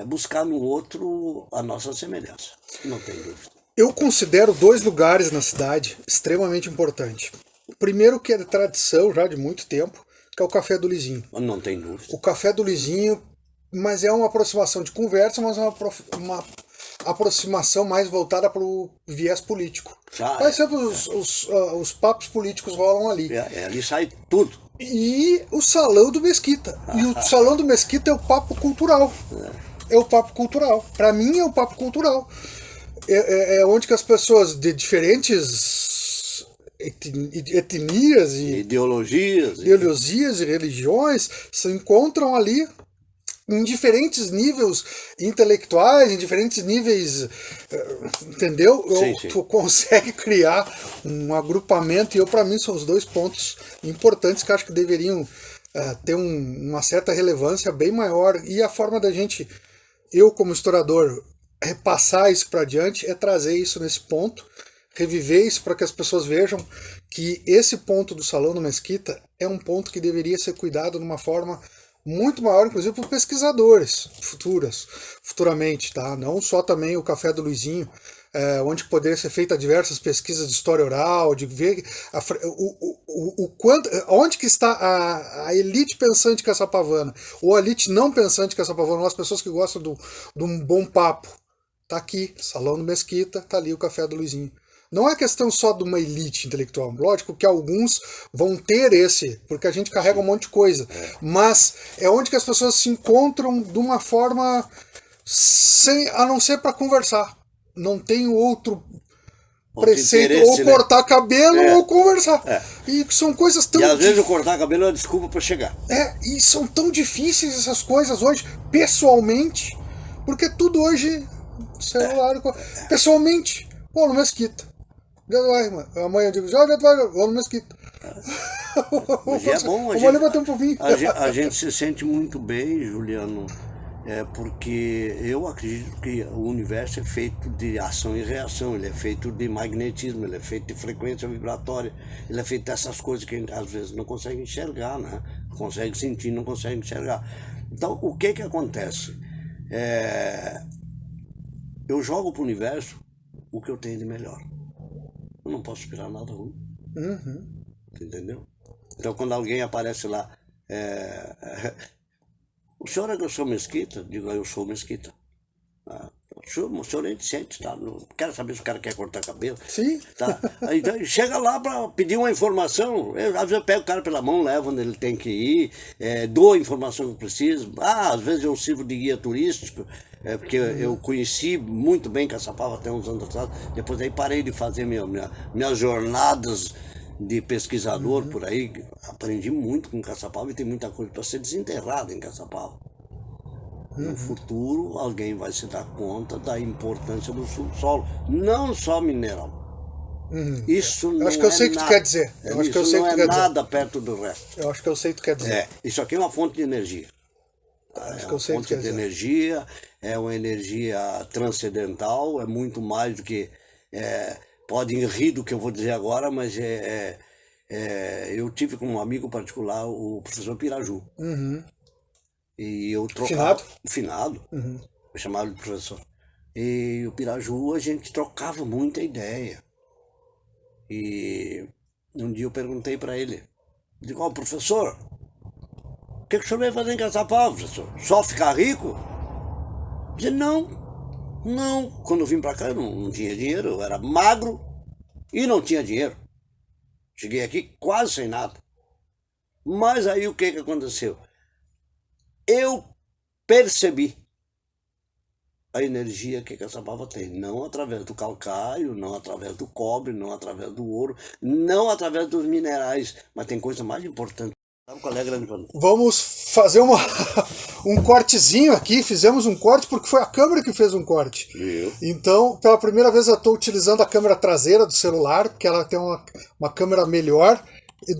S2: buscar no outro a nossa semelhança, não tem dúvida.
S1: Eu considero 2 lugares na cidade extremamente importantes. O primeiro, que é de tradição já de muito tempo, que é o Café do Lizinho.
S2: Não tem dúvida.
S1: O Café do Lizinho, mas é uma aproximação de conversa, mas é uma aproximação mais voltada para o viés político. Mas sempre os papos políticos rolam ali.
S2: Ali sai tudo.
S1: E o Salão do Mesquita. E o Salão do Mesquita é o papo cultural. É o papo cultural. Para mim é o papo cultural. É onde que as pessoas de diferentes etnias e
S2: ideologias
S1: e religiões se encontram ali em diferentes níveis intelectuais, em diferentes níveis, entendeu?
S2: Sim.
S1: Tu consegue criar um agrupamento, e para mim são os 2 pontos importantes que acho que deveriam ter uma certa relevância bem maior. E a forma da gente, eu como historiador, repassar isso para adiante é trazer isso nesse ponto, reviver isso para que as pessoas vejam que esse ponto do Salão do Mesquita é um ponto que deveria ser cuidado de uma forma muito maior, inclusive por pesquisadores futuramente, tá? Não só também o Café do Luizinho, onde poderia ser feita diversas pesquisas de história oral, de ver onde que está a elite pensante caçapavana, ou a elite não pensante caçapavana, as pessoas que gostam de um bom papo. Tá aqui, Salão do Mesquita, tá ali o Café do Luizinho. Não é questão só de uma elite intelectual. Lógico que alguns vão ter porque a gente carrega um monte de coisa. Mas é onde que as pessoas se encontram de uma forma a não ser para conversar. Não tem outro preceito, ou cortar cabelo ou conversar. E são coisas tão...
S2: E às vezes cortar cabelo é uma desculpa para chegar.
S1: E são tão difíceis essas coisas hoje, pessoalmente, porque tudo hoje... celular, pessoalmente, vou no Mesquita. Amanhã eu digo, já vai, vou no Mesquita.
S2: Mas é bom, a gente se sente muito bem, Juliano, porque eu acredito que o universo é feito de ação e reação, ele é feito de magnetismo, ele é feito de frequência vibratória, ele é feito dessas coisas que a gente às vezes não consegue enxergar, né? Consegue sentir, não consegue enxergar. Então, o que acontece? Eu jogo pro universo o que eu tenho de melhor. Eu não posso esperar nada ruim. Entendeu? Então quando alguém aparece lá, o senhor é que eu sou Mesquita? Digo, eu sou Mesquita. O senhor é decente, tá? Não quero saber se o cara quer cortar cabelo.
S1: Sim.
S2: Tá? Então, chega lá para pedir uma informação. Às vezes eu pego o cara pela mão, levo onde ele tem que ir, dou a informação que precisa. Às vezes eu sirvo de guia turístico, porque eu conheci muito bem Caçapava até uns anos atrás. Depois aí parei de fazer minhas jornadas de pesquisador por aí. Aprendi muito com Caçapava e tem muita coisa para ser desenterrada em Caçapava. No futuro, alguém vai se dar conta da importância do subsolo, não só mineral. Isso não é nada.
S1: Acho que eu sei o que tu quer dizer.
S2: Isso não é nada perto do resto.
S1: Eu acho que eu sei o que tu quer dizer.
S2: Isso aqui é uma fonte de energia.
S1: Acho que eu sei o que tu
S2: fonte
S1: quer
S2: de
S1: dizer.
S2: energia, é uma energia transcendental, é muito mais do que... podem rir do que eu vou dizer agora, mas eu tive como um amigo particular o professor Piraju. E eu trocava... Finado. Eu chamava de professor. E o Piraju, a gente trocava muita ideia. E um dia eu perguntei para ele, digo, professor, o que o senhor vai fazer em Caçapava, professor? Só ficar rico? Eu disse, não. Quando eu vim para cá eu não tinha dinheiro, eu era magro e não tinha dinheiro. Cheguei aqui quase sem nada. Mas aí o que aconteceu? Eu percebi a energia que Caçapava tem, não através do calcário, não através do cobre, não através do ouro, não através dos minerais, mas tem coisa mais importante. Sabe qual é a grande vantagem?
S1: Vamos fazer um cortezinho aqui, fizemos um corte porque foi a câmera que fez um corte. Então, pela primeira vez eu estou utilizando a câmera traseira do celular, porque ela tem uma câmera melhor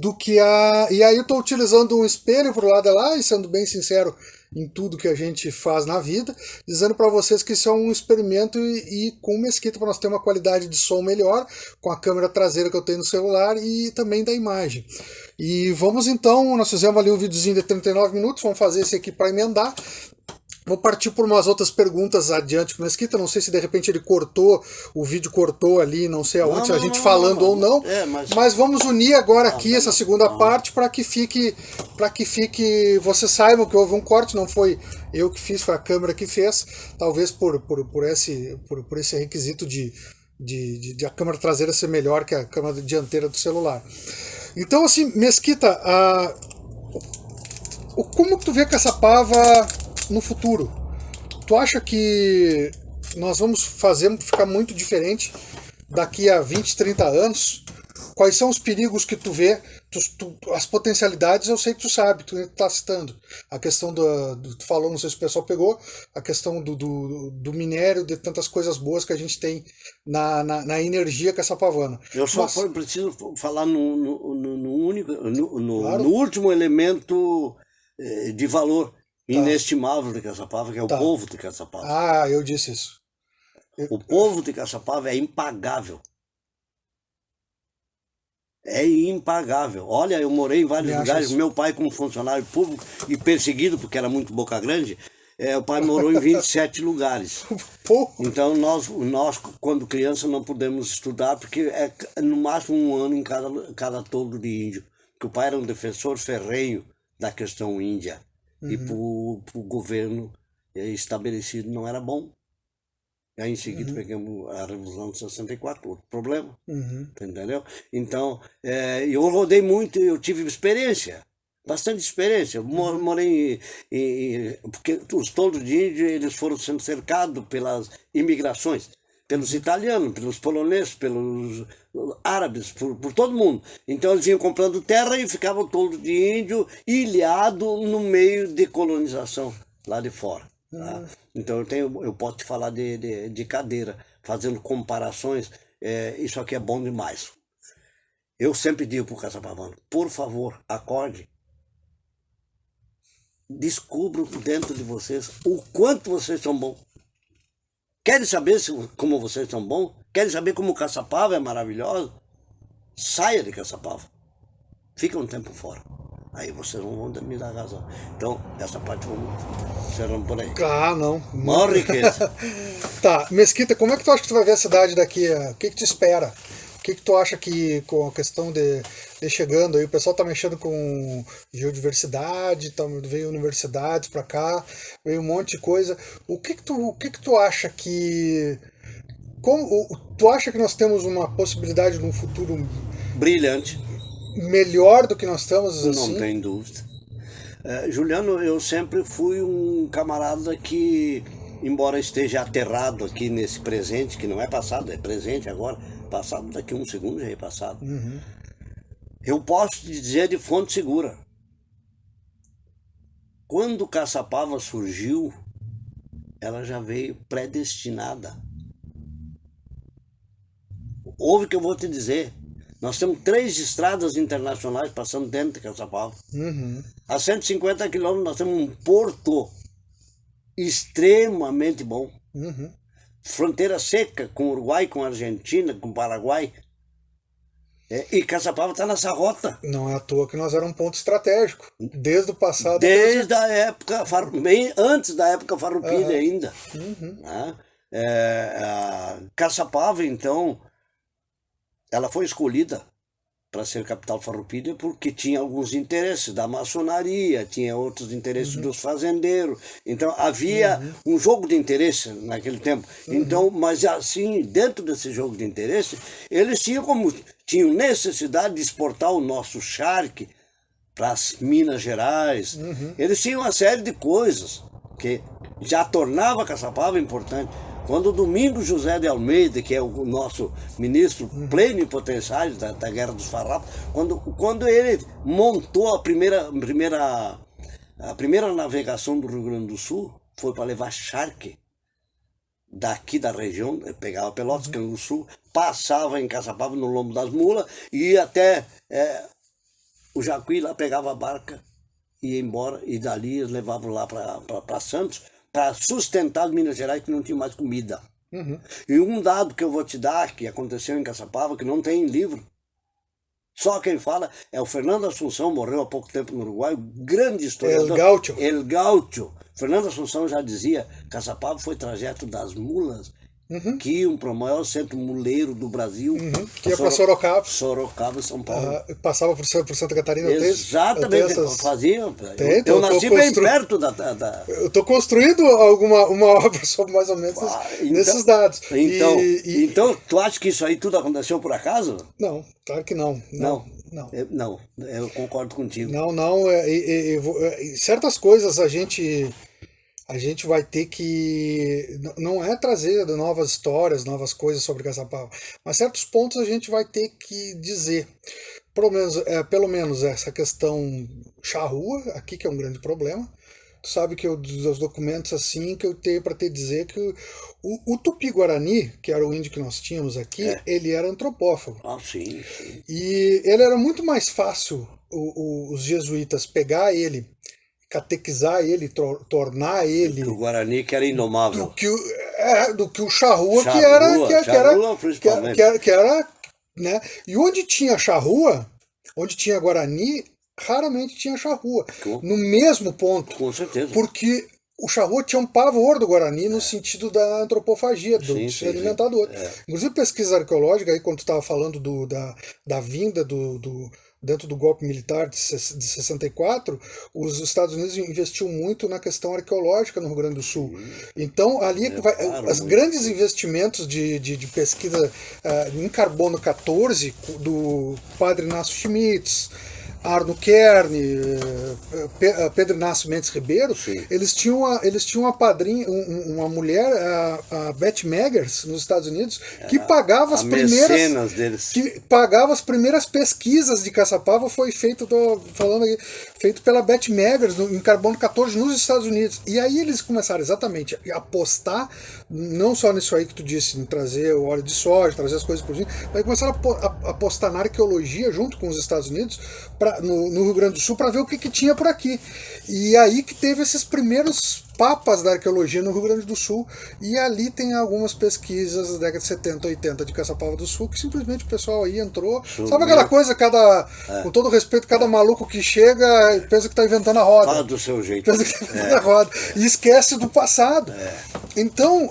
S1: do que a... E aí eu estou utilizando um espelho pro lado de lá, e sendo bem sincero, em tudo que a gente faz na vida, dizendo para vocês que isso é um experimento e com o Mesquita para nós ter uma qualidade de som melhor, com a câmera traseira que eu tenho no celular e também da imagem. E vamos então, nós fizemos ali um videozinho de 39 minutos, vamos fazer esse aqui para emendar. Vou partir por umas outras perguntas adiante com o Mesquita. Não sei se de repente ele cortou, o vídeo cortou ali, não sei aonde, se a gente falando ou não. Mas vamos unir agora aqui essa segunda parte para que fique, vocês saibam que houve um corte, não foi eu que fiz, foi a câmera que fez. Talvez por esse requisito de a câmera traseira ser melhor que a câmera dianteira do celular. Então, assim, Mesquita, como que tu vê Caçapava no futuro? Tu acha que nós vamos ficar muito diferente daqui a 20, 30 anos? Quais são os perigos que tu vê? As potencialidades eu sei que tu sabe, tu está citando. A questão tu falou, não sei se o pessoal pegou, a questão do minério, de tantas coisas boas que a gente tem na energia caçapavana.
S2: Eu só preciso falar no último elemento de valor inestimável de Caçapava, que é o povo de Caçapava.
S1: Ah, eu disse isso.
S2: O povo de Caçapava é impagável. É impagável. Olha, eu morei em vários lugares. Meu pai, como funcionário público e perseguido porque era muito boca grande, o pai morou em 27 lugares. Então nós, quando criança, não pudemos estudar porque é no máximo um ano em cada toldo de índio. Porque o pai era um defensor ferrenho da questão índia. E para o governo estabelecido não era bom. E aí em seguida pegamos a Revolução de 64, outro problema. Entendeu? Então, eu rodei muito, eu tive experiência, bastante experiência. Eu morei porque os toldos de índio eles foram sendo cercados pelas imigrações, pelos italianos, pelos poloneses, pelos árabes, por todo mundo. Então eles iam comprando terra e ficava o toldo de índio ilhado no meio de colonização lá de fora. Tá? Então eu posso te falar de cadeira, fazendo comparações, isso aqui é bom demais. Eu sempre digo para o caçapavano, por favor, acorde. Descubram dentro de vocês o quanto vocês são bons. Querem saber como vocês são bons? Querem saber como Caçapava é maravilhoso? Saia de Caçapava. Fica um tempo fora. Aí vocês não vão me dar razão. Então, essa parte vamos encerrando por aí.
S1: Ah, não.
S2: Maior riqueza.
S1: Tá, Mesquita, como é que tu acha que tu vai ver a cidade daqui? O que te espera? O que tu acha que com a questão de chegando aí, o pessoal tá mexendo com geodiversidade, veio universidades para cá, veio um monte de coisa. O que tu acha que... tu acha que nós temos uma possibilidade de um futuro
S2: brilhante,
S1: melhor do que nós estamos assim?
S2: Não tem dúvida. Juliano, eu sempre fui um camarada que, embora esteja aterrado aqui nesse presente, que não é passado, é presente agora, passado daqui a um segundo já é passado. Eu posso te dizer de fonte segura. Quando Caçapava surgiu, ela já veio predestinada. Ouve o que eu vou te dizer. Nós temos 3 estradas internacionais passando dentro de Caçapava. A 150 quilômetros nós temos um porto extremamente bom. Fronteira seca com o Uruguai, com a Argentina, com o Paraguai. E Caçapava está nessa rota.
S1: Não é à toa que nós éramos um ponto estratégico. Desde o passado.
S2: Desde a época, bem antes da época Farroupilha ainda. Caçapava, então, ela foi escolhida para ser capital Farroupilha porque tinha alguns interesses da maçonaria, tinha outros interesses dos fazendeiros. Então havia um jogo de interesse naquele tempo. Então, mas assim, dentro desse jogo de interesse, eles tinham necessidade de exportar o nosso charque para as Minas Gerais. Eles tinham uma série de coisas que já tornava Caçapava importante. Quando o Domingos José de Almeida, que é o nosso ministro plenipotenciário da Guerra dos Farrapos, quando ele montou a primeira navegação do Rio Grande do Sul, foi para levar charque daqui da região, pegava Pelotas, Rio Grande do Sul, passava em Caçapava no lombo das mulas, e ia até o Jacuí, lá pegava a barca ia embora, e dali eles levavam lá para Santos, para sustentar as Minas Gerais, que não tinha mais comida. E um dado que eu vou te dar, que aconteceu em Caçapava, que não tem em livro, só quem fala é o Fernando Assunção, morreu há pouco tempo no Uruguai, grande historiador. El Gaucho. Fernando Assunção já dizia, Caçapava foi trajeto das mulas, que iam para o maior centro muleiro do Brasil.
S1: Que ia para Sorocaba.
S2: Sorocaba, São Paulo.
S1: Passava por Santa Catarina.
S2: Exatamente, fazia. Eu nasci bem perto da...
S1: Eu estou construindo uma obra sobre mais ou menos nesses dados.
S2: Então, tu acha que isso aí tudo aconteceu por acaso?
S1: Não, claro que não.
S2: Não, eu concordo contigo.
S1: Não, certas coisas a gente vai ter que, não é trazer novas histórias, novas coisas sobre Caçapava, mas certos pontos a gente vai ter que dizer. Pelo menos essa questão charrua, aqui que é um grande problema. Tu sabe que dos documentos assim que eu tenho para te dizer que o Tupi-Guarani, que era o índio que nós tínhamos aqui, ele era antropófago.
S2: Sim.
S1: E ele era muito mais fácil os jesuítas pegar ele, catequizar ele, tornar ele...
S2: O Guarani que era inomável.
S1: Do que o charrua, que era, né? E onde tinha charrua, onde tinha Guarani, raramente tinha charrua. No mesmo ponto.
S2: Com certeza.
S1: Porque o charrua tinha um pavor do Guarani no sentido da antropofagia, de se alimentar do outro. Inclusive pesquisa arqueológica, aí quando tu estava falando da vinda dentro do golpe militar de 64, os Estados Unidos investiu muito na questão arqueológica no Rio Grande do Sul. Então, ali é que vai, os grandes investimentos de pesquisa em carbono 14 do padre Inácio Schmitz, Arno Kern, Pedro Inácio Mendes Ribeiro, eles tinham uma padrinha, uma mulher, a Beth Meggers, nos Estados Unidos, que pagava as primeiras pesquisas de Caçapava, foi feito pela Beth Meggers em carbono 14 nos Estados Unidos. E aí eles começaram exatamente a apostar, não só nisso aí que tu disse, em trazer o óleo de soja, trazer as coisas por cima, mas começaram a apostar na arqueologia junto com os Estados Unidos, no Rio Grande do Sul, para ver o que tinha por aqui. E aí que teve esses primeiros papas da arqueologia no Rio Grande do Sul, e ali tem algumas pesquisas da década de 70, 80 de Caçapava do Sul, que simplesmente o pessoal aí entrou. Sabe aquela coisa, com todo respeito, cada maluco que chega e pensa que está inventando a roda.
S2: Fala do seu jeito.
S1: Pensa que está inventando a roda. E esquece do passado. Então,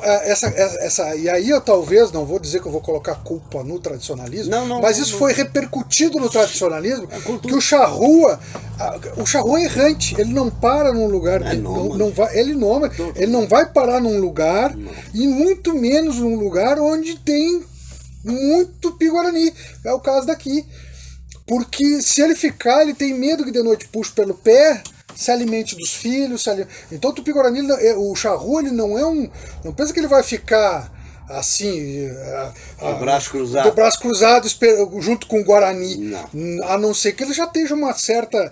S1: e aí eu talvez, não vou dizer que eu vou colocar culpa no tradicionalismo, mas isso foi repercutido no tradicionalismo, que o charrua é errante, ele não para num lugar, ele não vai parar num lugar, e muito menos num lugar onde tem muito Tupi-Guarani, é o caso daqui. Porque se ele ficar, ele tem medo que de noite puxe pelo pé, se alimente dos filhos. Então o Tupi-Guarani, o charrua, ele não é não pensa que ele vai ficar assim,
S2: do
S1: braço cruzado junto com o Guarani, a não ser que ele já esteja uma certa,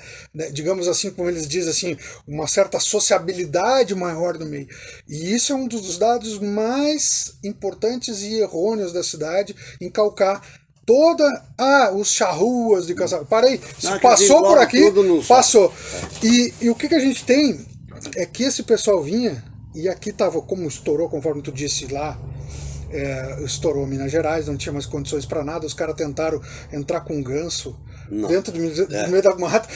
S1: digamos assim, como eles dizem assim, uma certa sociabilidade maior no meio. E isso é um dos dados mais importantes e errôneos da cidade, incalcar os charruas de Caçapava. Parei, passou por aqui, passou. E o que a gente tem é que esse pessoal vinha, e aqui estava, como estourou, conforme tu disse lá, estourou Minas Gerais, não tinha mais condições para nada, os caras tentaram entrar com ganso dentro do meio da mata,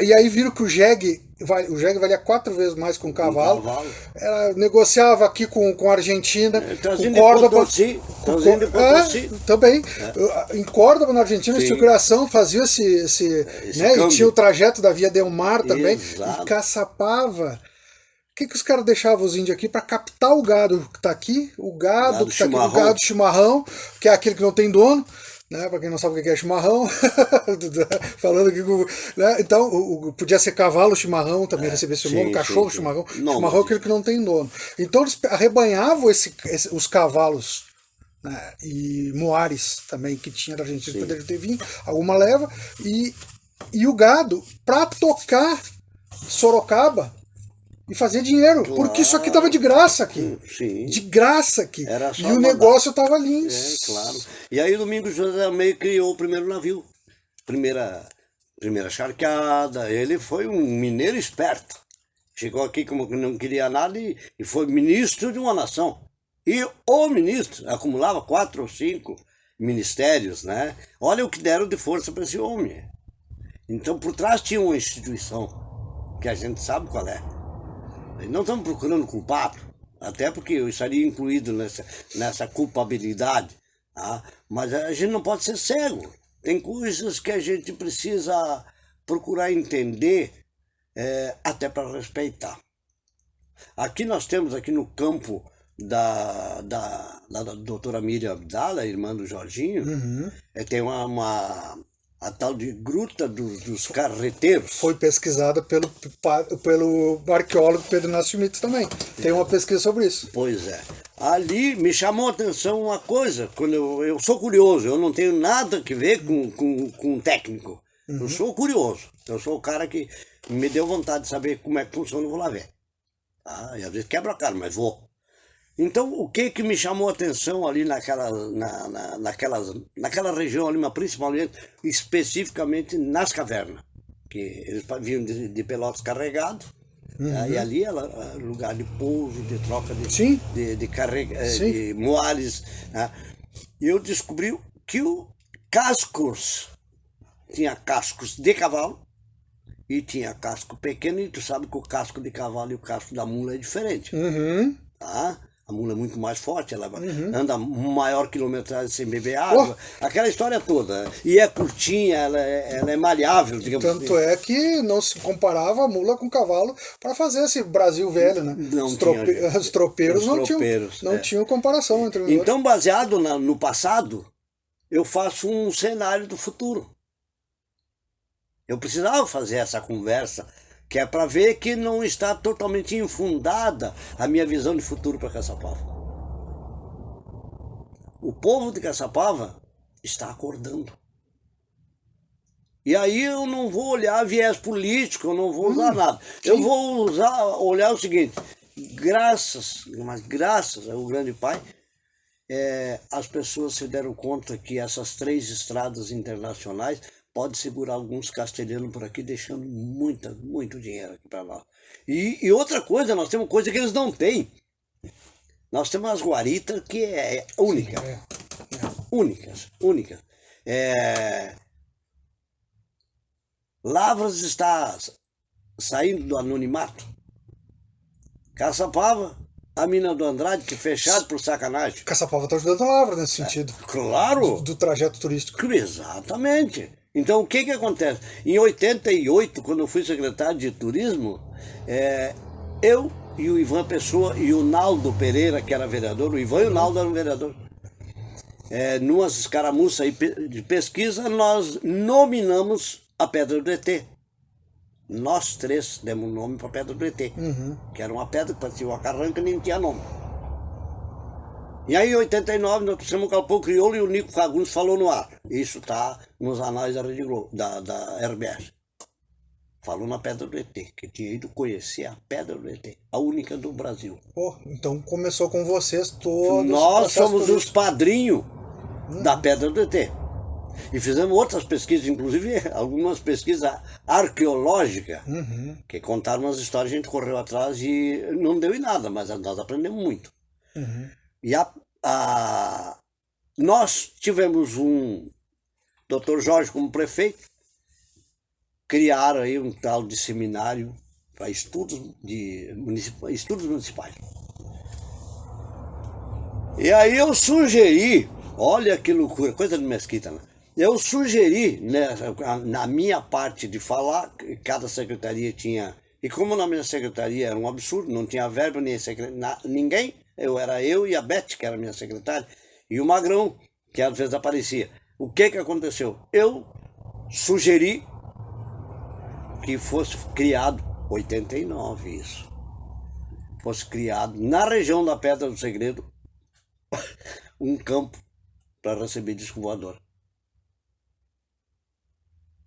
S1: e aí viram que o jegue valia 4 vezes mais que um cavalo. Negociava aqui com a Argentina, com Córdoba, também. Em Córdoba, na Argentina, tinha criação, fazia e tinha o trajeto da Via Del Mar também, e Caçapava. O que os caras deixavam os índios aqui para captar o gado que está aqui, o gado chimarrão, que é aquele que não tem dono, né? Para quem não sabe o que é chimarrão, falando aqui, né? Então podia ser cavalo chimarrão também, receber esse nome, cachorro chimarrão, chimarrão é aquele que não tem dono. Então eles arrebanhavam os cavalos, né? E moares também que tinha da Argentina, poderia ter vindo, alguma leva, e o gado para tocar Sorocaba e fazer dinheiro, porque isso aqui tava de graça aqui. De graça aqui. E o negócio tava lindo.
S2: Claro. E aí o Domingos José Almeida criou o primeiro navio. primeira charqueada, ele foi um mineiro esperto. Chegou aqui como que não queria nada e foi ministro de uma nação. E o ministro acumulava 4 ou 5 ministérios, né? Olha o que deram de força para esse homem. Então, por trás tinha uma instituição, que a gente sabe qual é. E não estamos procurando culpado, até porque eu estaria incluído nessa culpabilidade. Tá? Mas a gente não pode ser cego. Tem coisas que a gente precisa procurar entender, até para respeitar. Aqui nós temos, aqui no campo da doutora Miriam Abdala, irmã do Jorginho, tem a tal de Gruta dos Carreteiros.
S1: Foi pesquisada pelo arqueólogo Pedro Inácio Schmitz também. Tem uma pesquisa sobre isso.
S2: Pois é. Ali me chamou a atenção uma coisa, quando eu sou curioso, eu não tenho nada que ver com técnico. Eu sou curioso. Eu sou o cara que me deu vontade de saber como é que funciona, eu vou lá ver. Ah, e às vezes quebra a cara, mas vou. Então, o que me chamou a atenção ali naquela região ali, mas principalmente, especificamente nas cavernas, que eles vinham de Pelotas carregados, e ali era lugar de pouso, de troca de moales. Né? E eu descobri que tinha cascos de cavalo e tinha casco pequeno, e tu sabe que o casco de cavalo e o casco da mula é diferente. Tá? A mula é muito mais forte, ela anda maior quilometragem sem beber água, aquela história toda. E é curtinha, ela é maleável, digamos assim.
S1: Tanto é que não se comparava a mula com o cavalo para fazer esse Brasil velho, né? Os tropeiros não tinham comparação entre os
S2: Então, baseado no passado, eu faço um cenário do futuro. Eu precisava fazer essa conversa, que é para ver que não está totalmente infundada a minha visão de futuro para Caçapava. O povo de Caçapava está acordando. E aí eu não vou olhar viés político, eu não vou usar nada. Sim. Eu vou olhar o seguinte, graças ao grande Pai, as pessoas se deram conta que essas 3 estradas internacionais pode segurar alguns castelhanos por aqui, deixando muito dinheiro aqui para lá. E outra coisa, nós temos coisa que eles não têm. Nós temos as guaritas que é única. Únicas. Lavras está saindo do anonimato. Caçapava, a mina do Andrade, que é fechado por sacanagem.
S1: Caçapava está ajudando a Lavra nesse sentido.
S2: Claro.
S1: Do trajeto turístico.
S2: Exatamente. Então, o que acontece? Em 88, quando eu fui secretário de Turismo, eu e o Ivan Pessoa e o Naldo Pereira, que era vereador, o Ivan e o Naldo eram vereador, numas escaramuças aí de pesquisa, nós nominamos a Pedra do ET. Nós 3 demos nome para a Pedra do ET, que era uma pedra que parecia uma carranca e nem tinha nome. E aí, em 89, nós trouxemos o Galpão Crioulo e o Nico Fagundes falou no ar. Isso está nos anais da Rede Globo, da RBS. Falou na Pedra do ET, que tinha ido conhecer a Pedra do ET, a única do Brasil.
S1: Então começou com vocês todos.
S2: Nós somos os padrinhos da Pedra do ET. E fizemos outras pesquisas, inclusive algumas pesquisas arqueológicas, que contaram umas histórias, a gente correu atrás e não deu em nada, mas nós aprendemos muito. E nós tivemos um Dr. Jorge como prefeito, criaram aí um tal de seminário para estudos municipais. E aí eu sugeri, olha que loucura, coisa de mesquita, né? Eu sugeri, né, na minha parte de falar, cada secretaria tinha, e como na minha secretaria era um absurdo, não tinha verba, nem ninguém, era eu e a Beth, que era minha secretária, e o Magrão, que às vezes aparecia. O que aconteceu? Eu sugeri que fosse criado, 89 isso, fosse criado na região da Pedra do Segredo, um campo para receber disco voador.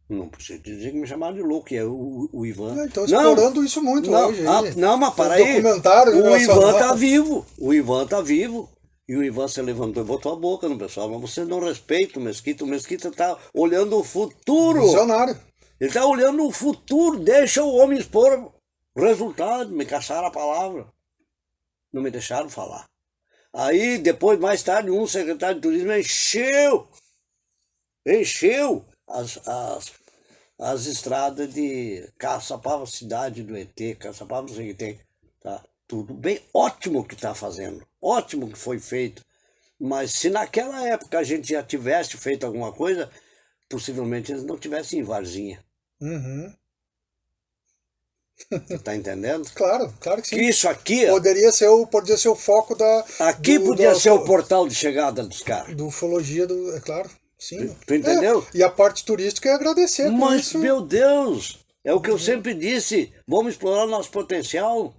S2: Não precisa dizer que me chamaram de louco, que é o Ivan.
S1: Então explorando isso muito hoje.
S2: Não, mas para aí. O Ivan tá vivo. O Ivan tá vivo. E o Ivan se levantou e botou a boca no pessoal. Mas você não respeita o Mesquita. O Mesquita tá olhando o futuro.
S1: Visionário.
S2: Ele está olhando o futuro, deixa o homem expor o resultado, me caçaram a palavra. Não me deixaram falar. Aí, depois, mais tarde, um secretário de turismo encheu as estradas de Caçapava, cidade do ET, Caçapava, não sei o que tem. Tá? Tudo bem, ótimo o que está fazendo, ótimo que foi feito. Mas se naquela época a gente já tivesse feito alguma coisa, possivelmente eles não tivessem em Varginha.
S1: Uhum.
S2: Você tá entendendo?
S1: Claro que sim.
S2: Que isso aqui...
S1: Poderia ser o foco da...
S2: Aqui podia ser o portal de chegada dos caras.
S1: Do ufologia, é claro. Sim.
S2: Tu entendeu?
S1: E a parte turística é agradecer.
S2: Mas,
S1: isso.
S2: meu Deus, é o que eu sempre disse, vamos explorar nosso potencial.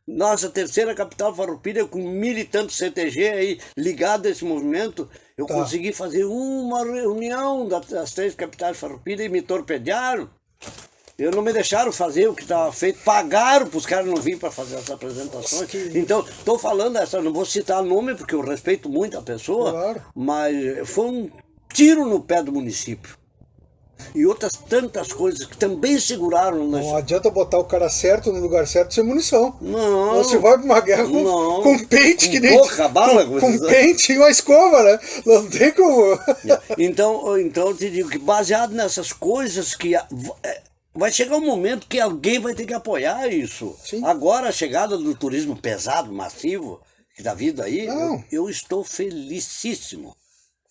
S2: Nossa terceira capital farroupilha, com 1.000 e tantos CTG aí ligado a esse movimento, eu consegui fazer uma reunião das 3 capitais farroupilha e me torpedearam. Eu não me deixaram fazer o que estava feito, pagaram para os caras não virem para fazer essas apresentações. Então, estou falando não vou citar nome porque eu respeito muito a pessoa, mas foi um tiro no pé do município. E outras tantas coisas que também seguraram.
S1: Não adianta botar o cara certo no lugar certo sem munição.
S2: Não.
S1: Você vai para uma guerra com pente, que nem. Com pente e uma escova, né? Não tem como.
S2: Então eu te digo que baseado nessas coisas que. Vai chegar um momento que alguém vai ter que apoiar isso.
S1: Sim.
S2: Agora a chegada do turismo pesado, massivo, que está vindo aí, eu estou felicíssimo.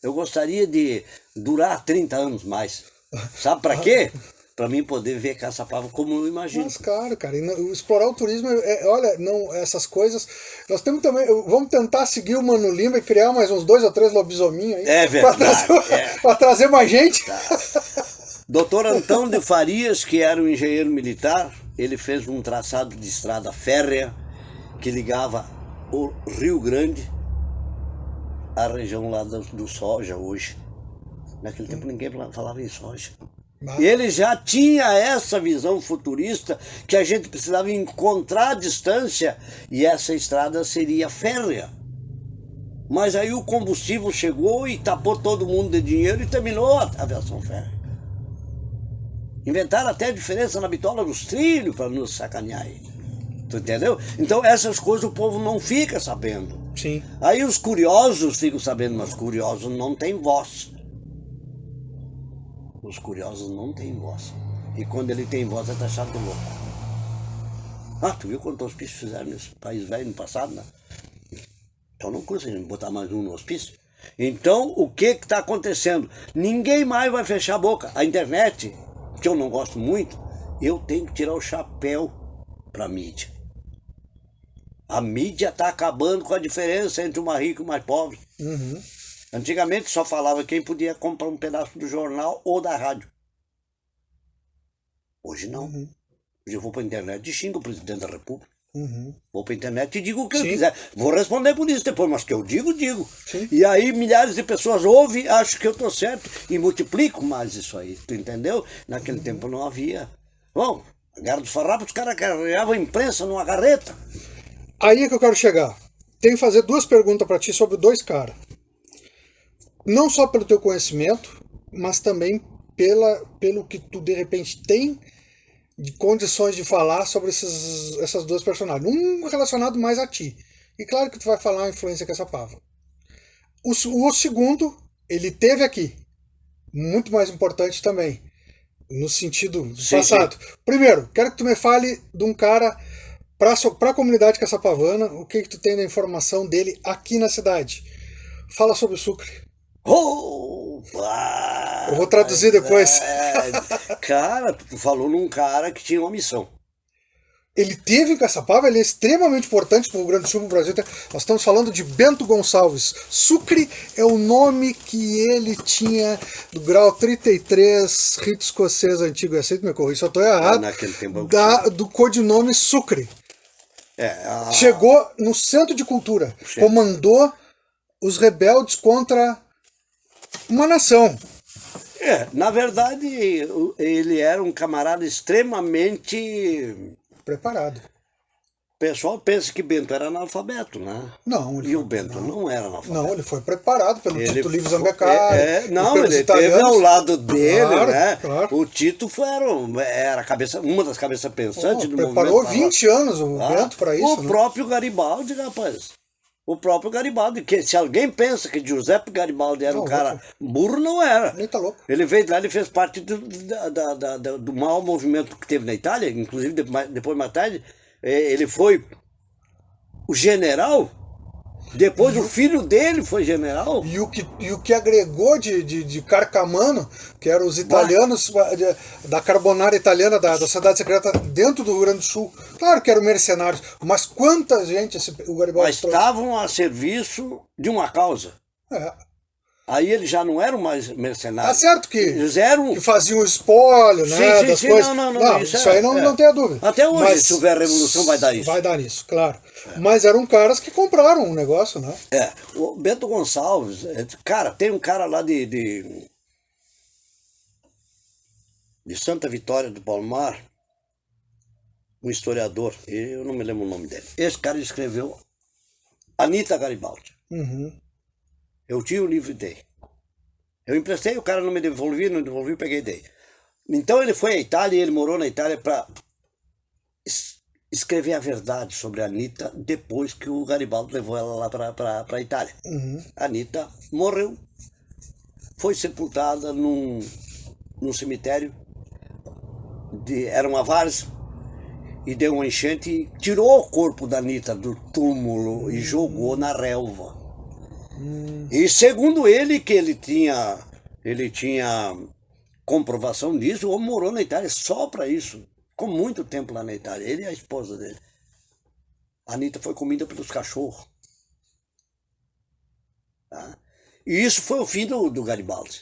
S2: Eu gostaria de durar 30 anos mais. Sabe para quê? Para mim poder ver Caçapava como eu imagino.
S1: Mas, cara, explorar o turismo, olha, não, essas coisas. Nós temos também. Vamos tentar seguir o Mano Lima e criar mais uns 2 ou 3 lobisominhos aí.
S2: É verdade.
S1: Para trazer mais gente.
S2: Tá. Doutor Antão de Farias, que era um engenheiro militar, ele fez um traçado de estrada férrea que ligava o Rio Grande à região lá do soja hoje. Naquele tempo ninguém falava em soja. E ele já tinha essa visão futurista que a gente precisava encontrar a distância e essa estrada seria férrea. Mas aí o combustível chegou e tapou todo mundo de dinheiro e terminou a aviação férrea. Inventaram até a diferença na bitola dos trilhos para nos sacanear aí. Tu entendeu? Então essas coisas o povo não fica sabendo.
S1: Sim.
S2: Aí os curiosos ficam sabendo, mas curiosos não têm voz. Os curiosos não têm voz. E quando ele tem voz é taxado louco. Tu viu quantos hospícios fizeram nesse país velho no passado, né? Então não conseguimos botar mais um no hospício. Então o que está acontecendo? Ninguém mais vai fechar a boca. A internet, que eu não gosto muito, eu tenho que tirar o chapéu para a mídia. A mídia está acabando com a diferença entre o mais rico e o mais pobre.
S1: Uhum.
S2: Antigamente só falava quem podia comprar um pedaço do jornal ou da rádio. Hoje não.
S1: Uhum.
S2: Hoje eu vou para a internet e xingo o presidente da República.
S1: Uhum.
S2: Vou para a internet e digo o que eu quiser. Vou responder por isso depois, mas que eu digo.
S1: Sim.
S2: E aí milhares de pessoas ouvem, acham que eu estou certo e multiplico mais isso aí. Tu entendeu? Naquele tempo não havia. Bom, a Guerra dos Farrapos, os caras carregavam a imprensa numa carreta.
S1: Aí é que eu quero chegar. Tenho que fazer 2 perguntas para ti sobre 2 caras. Não só pelo teu conhecimento, mas também pelo que tu de repente tem de condições de falar sobre essas 2 personagens. Um relacionado mais a ti. E claro que tu vai falar a influência que essa pava. O segundo, ele teve aqui. Muito mais importante também. No sentido do passado. Sim. Primeiro, quero que tu me fale de um cara para a comunidade caçapavana, o que tu tem da informação dele aqui na cidade. Fala sobre o Sucre. Eu vou traduzir depois.
S2: Cara, tu falou num cara que tinha uma missão.
S1: Ele teve em Caçapava, ele é extremamente importante para o Rio Grande do Sul, para o Brasil. Nós estamos falando de Bento Gonçalves. Sucre é o nome que ele tinha do grau 33, rito escocês antigo. Aceito me corrigir, só estou errado.
S2: Naquele tempo
S1: do codinome Sucre.
S2: É,
S1: chegou no Centro de Cultura, comandou os rebeldes contra uma nação.
S2: Na verdade, ele era um camarada extremamente pessoal pensa que Bento era analfabeto, né?
S1: Não.
S2: E o Bento não era analfabeto.
S1: Não, ele foi preparado pelo Tito Livio
S2: foi-
S1: Zambeccari.
S2: Não,
S1: pelos
S2: ele
S1: italianos.
S2: teve ao lado dele,
S1: Claro,
S2: né?
S1: claro.
S2: O Tito era uma das cabeças pensantes do movimento.
S1: Preparou 20 anos o Bento para isso.
S2: O próprio Garibaldi, rapaz. O próprio Garibaldi, que se alguém pensa que Giuseppe Garibaldi era um cara burro, não era.
S1: Nem tá louco.
S2: Ele veio de lá, ele fez parte do maior movimento que teve na Itália, inclusive depois mais tarde, ele foi o general, depois o filho dele foi general.
S1: E o que agregou de Carcamano, que eram os italianos da carbonara italiana, da sociedade secreta dentro do Rio Grande do Sul. Claro que eram mercenários, mas quanta gente o Garibaldi
S2: Mas estavam a serviço de uma causa.
S1: É.
S2: Aí eles já não eram mais mercenários.
S1: Tá certo que,
S2: eles eram...
S1: que faziam espólio, né?
S2: Sim,
S1: das
S2: sim,
S1: coisas.
S2: não,
S1: isso aí não tenha dúvida.
S2: Até hoje,
S1: Mas
S2: se houver revolução, vai dar isso.
S1: Vai dar nisso, claro. Mas eram caras que compraram um negócio, né?
S2: O Bento Gonçalves, cara, tem um cara lá de Santa Vitória do Palmar, um historiador, eu não me lembro o nome dele. Esse cara escreveu Anita Garibaldi.
S1: Uhum.
S2: Eu tinha o livro e dei. Eu emprestei, o cara não me devolvia, peguei e dei. Então ele foi à Itália e ele morou na Itália para escrever a verdade sobre a Anita depois que o Garibaldi levou ela lá para a Itália.
S1: Uhum.
S2: A Anita morreu, foi sepultada num cemitério, era uma várzea, e deu uma enchente e tirou o corpo da Anita do túmulo e jogou na relva. E segundo ele, que ele tinha comprovação disso, o homem morou na Itália só para isso. Ficou muito tempo lá na Itália, ele e a esposa dele. A Anita foi comida pelos cachorros. Tá? E isso foi o fim do Garibaldi.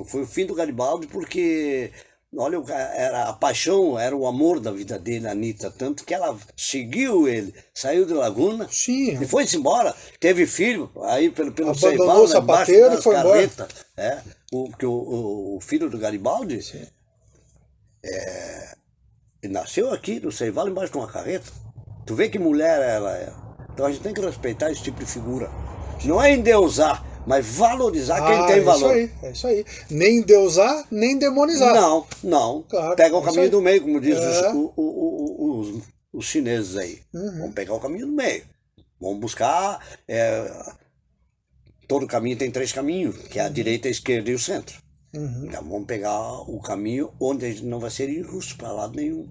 S2: Foi o fim do Garibaldi porque, olha, era a paixão, era o amor da vida dele, a Anita, tanto que ela seguiu ele, saiu de Laguna.
S1: Sim.
S2: E foi-se embora, teve filho, aí pelo
S1: Abandonou
S2: Ceival,
S1: o sapateiro e foi
S2: carretas. O filho do Garibaldi ele nasceu aqui no Ceival, embaixo de uma carreta. Tu vê que mulher ela é. Então a gente tem que respeitar esse tipo de figura. Não é endeusar, mas valorizar quem tem valor.
S1: É isso aí. Nem endeusar, nem demonizar.
S2: Não.
S1: Claro,
S2: pega o caminho do meio, como diz os chineses aí.
S1: Uhum.
S2: Vamos pegar o caminho do meio. Vamos buscar... todo caminho tem 3 caminhos, que é a direita, a esquerda e o centro.
S1: Uhum.
S2: Então vamos pegar o caminho onde a gente não vai ser injusto para lado nenhum.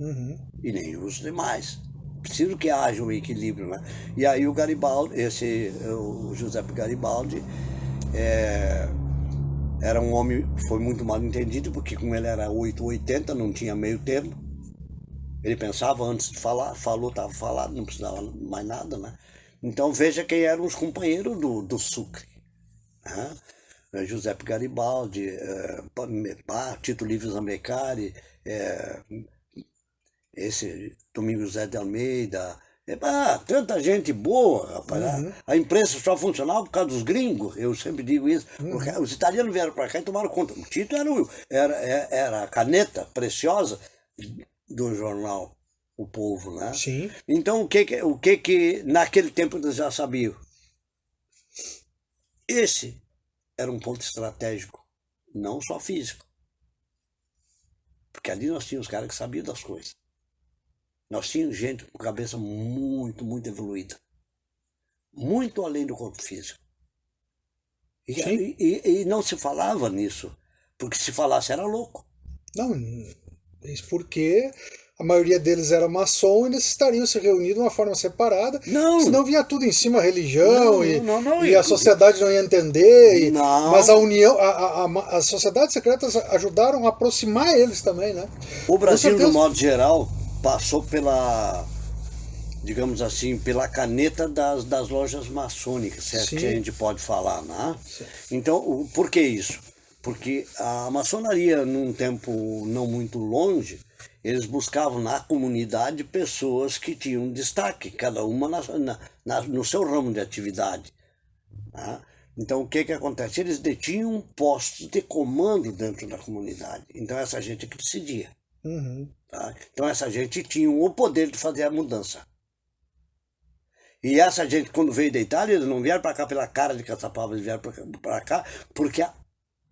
S1: Uhum.
S2: E nem injusto demais. Preciso que haja um equilíbrio, né? E aí o Garibaldi, o Giuseppe Garibaldi, era um homem, foi muito mal entendido, porque como ele era 880, não tinha meio termo. Ele pensava antes de falar, falou, estava falado, não precisava mais nada, né? Então veja quem eram os companheiros do Sucre. Né? Giuseppe Garibaldi, Tito Livio Zambeccari, esse Domingos José de Almeida, tanta gente boa, rapaz.
S1: Uhum.
S2: A imprensa só funcionava por causa dos gringos, eu sempre digo isso. Porque os italianos vieram para cá e tomaram conta. O Tito era a caneta preciosa do jornal O Povo, né?
S1: Sim.
S2: Então o que naquele tempo eles já sabiam? Esse era um ponto estratégico, não só físico. Porque ali nós tínhamos caras que sabiam das coisas. Nós tínhamos gente com cabeça muito, muito evoluída. Muito além do corpo físico. E não se falava nisso, porque se falasse era louco.
S1: Não, isso porque a maioria deles era maçom e eles estariam se reunindo de uma forma separada.
S2: Não.
S1: Senão vinha tudo em cima, a religião,
S2: não,
S1: e a sociedade não ia entender.
S2: Não.
S1: Mas a união, as sociedades secretas ajudaram a aproximar eles também, né?
S2: O Brasil, de modo geral, passou pela, digamos assim, pela caneta das lojas maçônicas, se é que a gente pode falar, né? Sim. Então, por que isso? Porque a maçonaria, num tempo não muito longe, eles buscavam na comunidade pessoas que tinham destaque, cada uma no seu ramo de atividade. Né? Então, o que acontece? Eles detinham postos de comando dentro da comunidade. Então, essa gente que decidia.
S1: Uhum.
S2: Tá? Então essa gente tinha o poder de fazer a mudança. E essa gente, quando veio da Itália, eles não vieram para cá pela cara de Caçapava, eles vieram para cá porque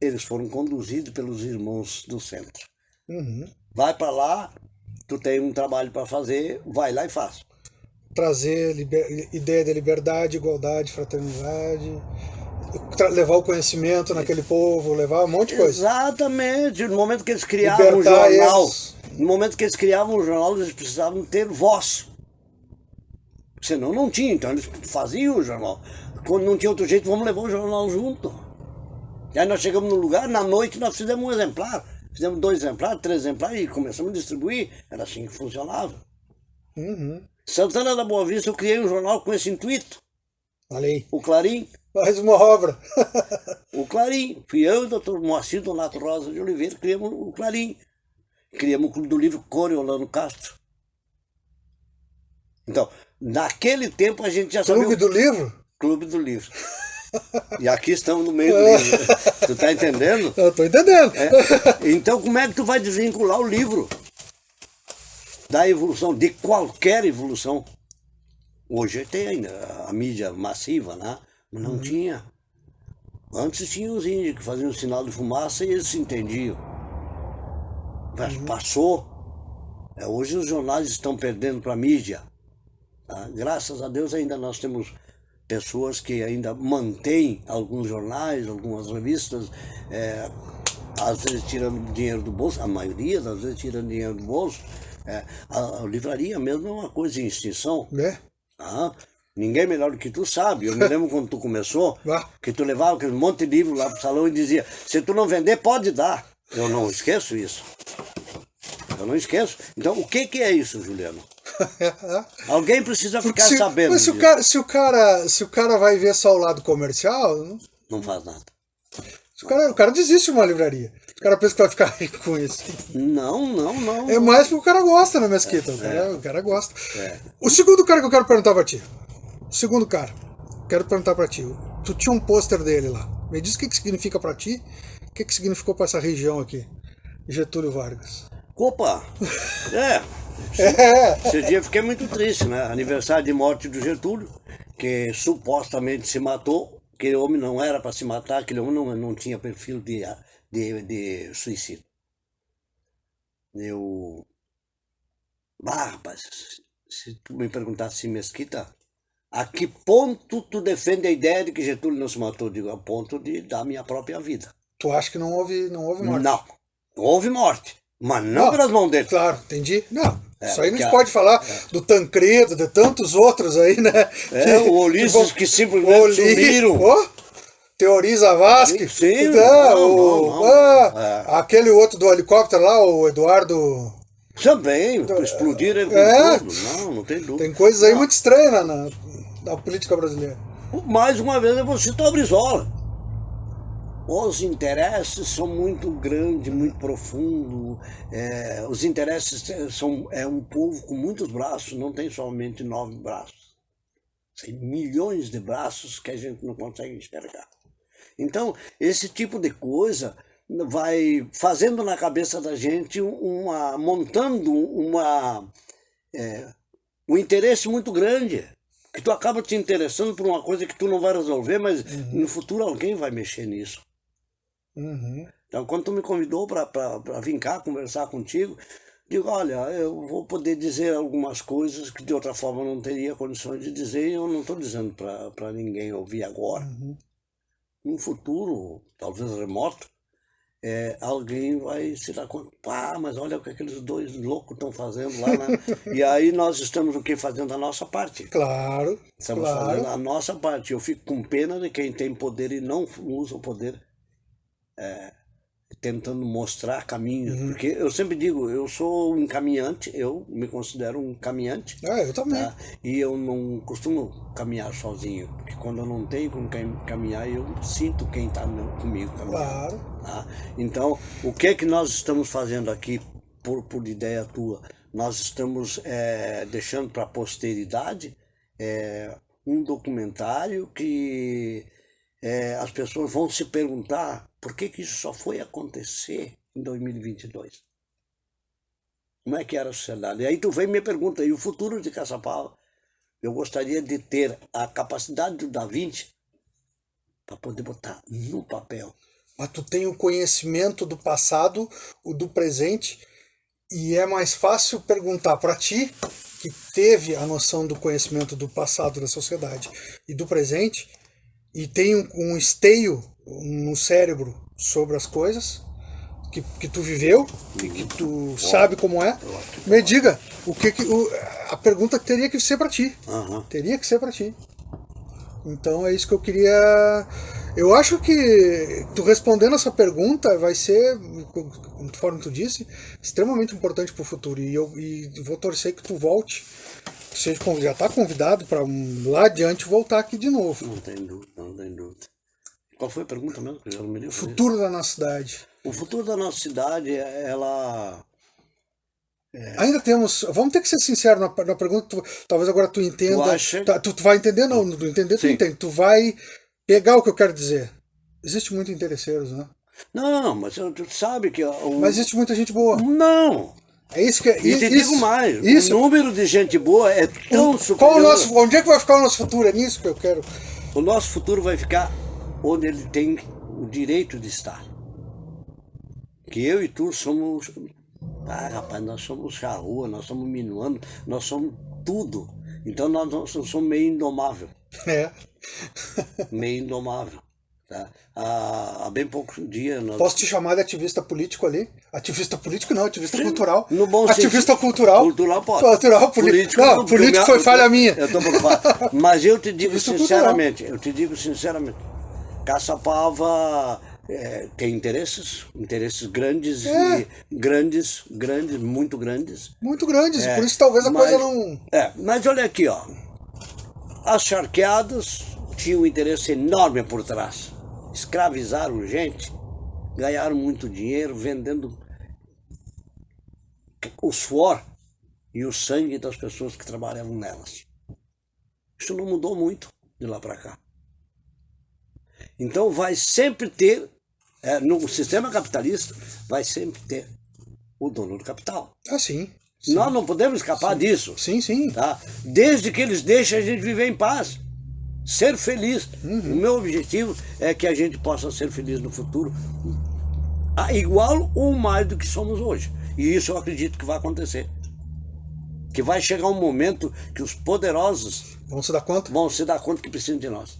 S2: eles foram conduzidos pelos irmãos do centro.
S1: Uhum.
S2: Vai para lá, tu tem um trabalho para fazer, vai lá e faz.
S1: Trazer ideia de liberdade, igualdade, fraternidade, levar o conhecimento naquele povo, levar um monte de coisa.
S2: Exatamente. No momento que eles criavam
S1: Libertar
S2: um jornal,
S1: eles.
S2: no momento que eles criavam um jornal, eles precisavam ter voz. Senão não tinha, então eles faziam o jornal. Quando não tinha outro jeito, vamos levar o jornal junto. E aí nós chegamos no lugar, na noite nós fizemos um exemplar. Fizemos 2 exemplares, 3 exemplares e começamos a distribuir. Era assim que funcionava.
S1: Uhum.
S2: Santana da Boa Vista, eu criei um jornal com esse intuito.
S1: Olha aí.
S2: O Clarim.
S1: Mais uma obra.
S2: O Clarim. Fui eu e o Dr. Moacir Donato Rosa de Oliveira, criamos o Clarim. Criamos o Clube do Livro Coriolano Castro. Então, naquele tempo a gente já sabia...
S1: Clube do Livro?
S2: Clube do Livro. E aqui estamos no meio do livro. Tu tá entendendo?
S1: Eu tô entendendo.
S2: Então como é que tu vai desvincular o livro da evolução, de qualquer evolução? Hoje tem ainda a mídia massiva, né? Mas não tinha. Antes tinha os índios que faziam o sinal de fumaça e eles se entendiam. Mas passou. Hoje os jornais estão perdendo para a mídia. Tá? Graças a Deus ainda nós temos pessoas que ainda mantêm alguns jornais, algumas revistas, às vezes tirando dinheiro do bolso, a maioria das vezes tirando dinheiro do bolso. A livraria mesmo é uma coisa em extinção. Tá? Ninguém melhor do que tu sabe. Eu me lembro quando tu começou, que tu levava aquele monte de livro lá pro salão e dizia, se tu não vender, pode dar. Eu não esqueço isso. Eu não esqueço. Então, o que é isso, Juliano? Alguém precisa ficar sabendo.
S1: Mas se o cara vai ver só o lado comercial,
S2: não faz nada.
S1: O cara desiste de uma livraria. O cara pensa que vai ficar rico com isso.
S2: Não.
S1: É mais porque o cara gosta, né, Mesquita? O cara gosta. O segundo cara que eu quero perguntar pra ti. Quero perguntar pra ti. Tu tinha um pôster dele lá. Me diz o que significa pra ti. O que significou pra essa região aqui? Getúlio Vargas.
S2: Opa! Esse dia eu fiquei muito triste, né? Aniversário de morte do Getúlio, que supostamente se matou. Aquele homem não era para se matar, aquele homem não tinha perfil de suicídio. Rapaz, se tu me perguntasse assim, Mesquita, a que ponto tu defende a ideia de que Getúlio não se matou? Eu digo, a ponto de dar minha própria vida.
S1: Tu acha que não houve morte?
S2: Não, houve morte, mas não pelas mãos dele.
S1: Claro, entendi. Não. Isso aí não se pode falar do Tancredo, de tantos outros aí, né?
S2: O Ulisses que simplesmente sumiram.
S1: Teoriza Vasque.
S2: Sim,
S1: aquele outro do helicóptero lá, o Eduardo...
S2: Também, explodiram tudo. Não tem dúvida.
S1: Tem coisas aí muito estranhas na política brasileira.
S2: Mais uma vez eu vou citar o Brizola. Os interesses são muito grandes, muito profundos. Os interesses são um povo com muitos braços, não tem somente 9 braços. Tem milhões de braços que a gente não consegue enxergar. Então, esse tipo de coisa vai fazendo na cabeça da gente montando um interesse muito grande. Que tu acaba te interessando por uma coisa que tu não vai resolver, mas no futuro alguém vai mexer nisso. Então, quando tu me convidou para vir cá conversar contigo, digo, olha, eu vou poder dizer algumas coisas que de outra forma eu não teria condições de dizer, e eu não estou dizendo para ninguém ouvir agora. No futuro, talvez remoto, alguém vai se dar conta, mas olha o que aqueles 2 loucos estão fazendo lá, né? E aí nós estamos o quê? Fazendo a nossa parte.
S1: Claro.
S2: Estamos fazendo a nossa parte. Eu fico com pena de quem tem poder e não usa o poder. Tentando mostrar caminhos, porque eu sempre digo, eu sou um caminhante, eu me considero um caminhante.
S1: Eu também.
S2: Tá? E eu não costumo caminhar sozinho, porque quando eu não tenho com quem caminhar, eu sinto quem está comigo caminhando.
S1: Claro.
S2: Tá? Então, o que é que nós estamos fazendo aqui por ideia tua? Nós estamos deixando para a posteridade um documentário que as pessoas vão se perguntar por que isso só foi acontecer em 2022. Como é que era a sociedade? E aí tu vem e me pergunta, e o futuro de Caçapava? Eu gostaria de ter a capacidade do Da Vinci para poder botar no papel.
S1: Mas tu tem o conhecimento do passado, o do presente, e é mais fácil perguntar para ti, que teve a noção do conhecimento do passado da sociedade e do presente, e tem um esteio no cérebro sobre as coisas que tu viveu e que tu sabe como é. Me diga a pergunta teria que ser para ti. Teria que ser para ti. Então é isso que eu queria. Eu acho que tu respondendo essa pergunta vai ser, conforme tu disse, extremamente importante para o futuro. E eu vou torcer que tu volte. Seja, já está convidado para lá adiante voltar aqui de novo.
S2: Não tem dúvida, não tem dúvida. Qual foi a pergunta mesmo? Que eu já não me lembro.
S1: O futuro da nossa cidade.
S2: O futuro da nossa cidade, ela...
S1: Ainda temos. Vamos ter que ser sincero na pergunta. Talvez agora tu entenda.
S2: Tu acha?
S1: Tu vai entender, não. Tu entender, tu
S2: Sim.
S1: entende. Tu vai pegar o que eu quero dizer. Existe muito interesseiros, né?
S2: Não, mas tu sabe que...
S1: Mas existe muita gente boa.
S2: Não!
S1: É isso que é.
S2: E te digo mais,
S1: isso.
S2: o número de gente boa é tão superior.
S1: Onde é que vai ficar o nosso futuro? É nisso que eu quero.
S2: O nosso futuro vai ficar onde ele tem o direito de estar. Que eu e tu somos... Ah, rapaz, nós somos charrua, nós somos minuano, nós somos tudo. Então nós somos meio indomável.
S1: É.
S2: Meio indomável. Tá? Há bem poucos dias...
S1: Posso te chamar de ativista político ali? Ativista político não, ativista cultural.
S2: No bom
S1: ativista
S2: sentido.
S1: Cultural.
S2: Cultural pode.
S1: Cultural, político. Não, político foi falha minha.
S2: Eu tô por fora. Mas eu te digo sinceramente,
S1: cultural.
S2: Caçapava tem interesses grandes, e grandes, muito grandes.
S1: Muito grandes, por isso talvez a coisa não...
S2: Mas olha aqui, ó. As charqueadas tinham um interesse enorme por trás. Escravizaram gente, ganharam muito dinheiro vendendo o suor e o sangue das pessoas que trabalhavam nelas. Isso não mudou muito de lá para cá. Então vai sempre ter, no sistema capitalista, vai sempre ter o dono do capital.
S1: Ah, sim.
S2: Nós não podemos escapar disso.
S1: Sim, sim.
S2: Tá? Desde que eles deixem a gente viver em paz. Ser feliz. O meu objetivo é que a gente possa ser feliz no futuro, igual ou mais do que somos hoje. E isso eu acredito que vai acontecer. Que vai chegar um momento que os poderosos
S1: vão se dar conta
S2: que precisam de nós.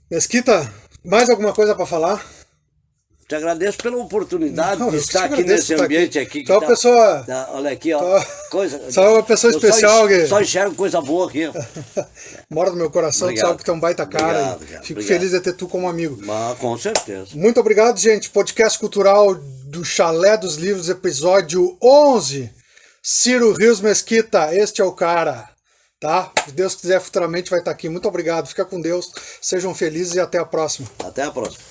S1: Mesquita, mais alguma coisa para falar?
S2: Te agradeço pela oportunidade de estar aqui nesse ambiente aqui.
S1: Só uma pessoa...
S2: olha aqui, ó.
S1: Só uma pessoa especial.
S2: Só enxergo coisa boa aqui.
S1: Mora no meu coração,
S2: Obrigado.
S1: Tu sabe que tem um baita cara. Fico feliz de ter tu como amigo.
S2: Com certeza.
S1: Muito obrigado, gente. Podcast Cultural do Chalé dos Livros, episódio 11. Ciro Rios Mesquita, este é o cara. Tá? Se Deus quiser, futuramente vai estar aqui. Muito obrigado. Fica com Deus. Sejam felizes e até a próxima.
S2: Até a próxima.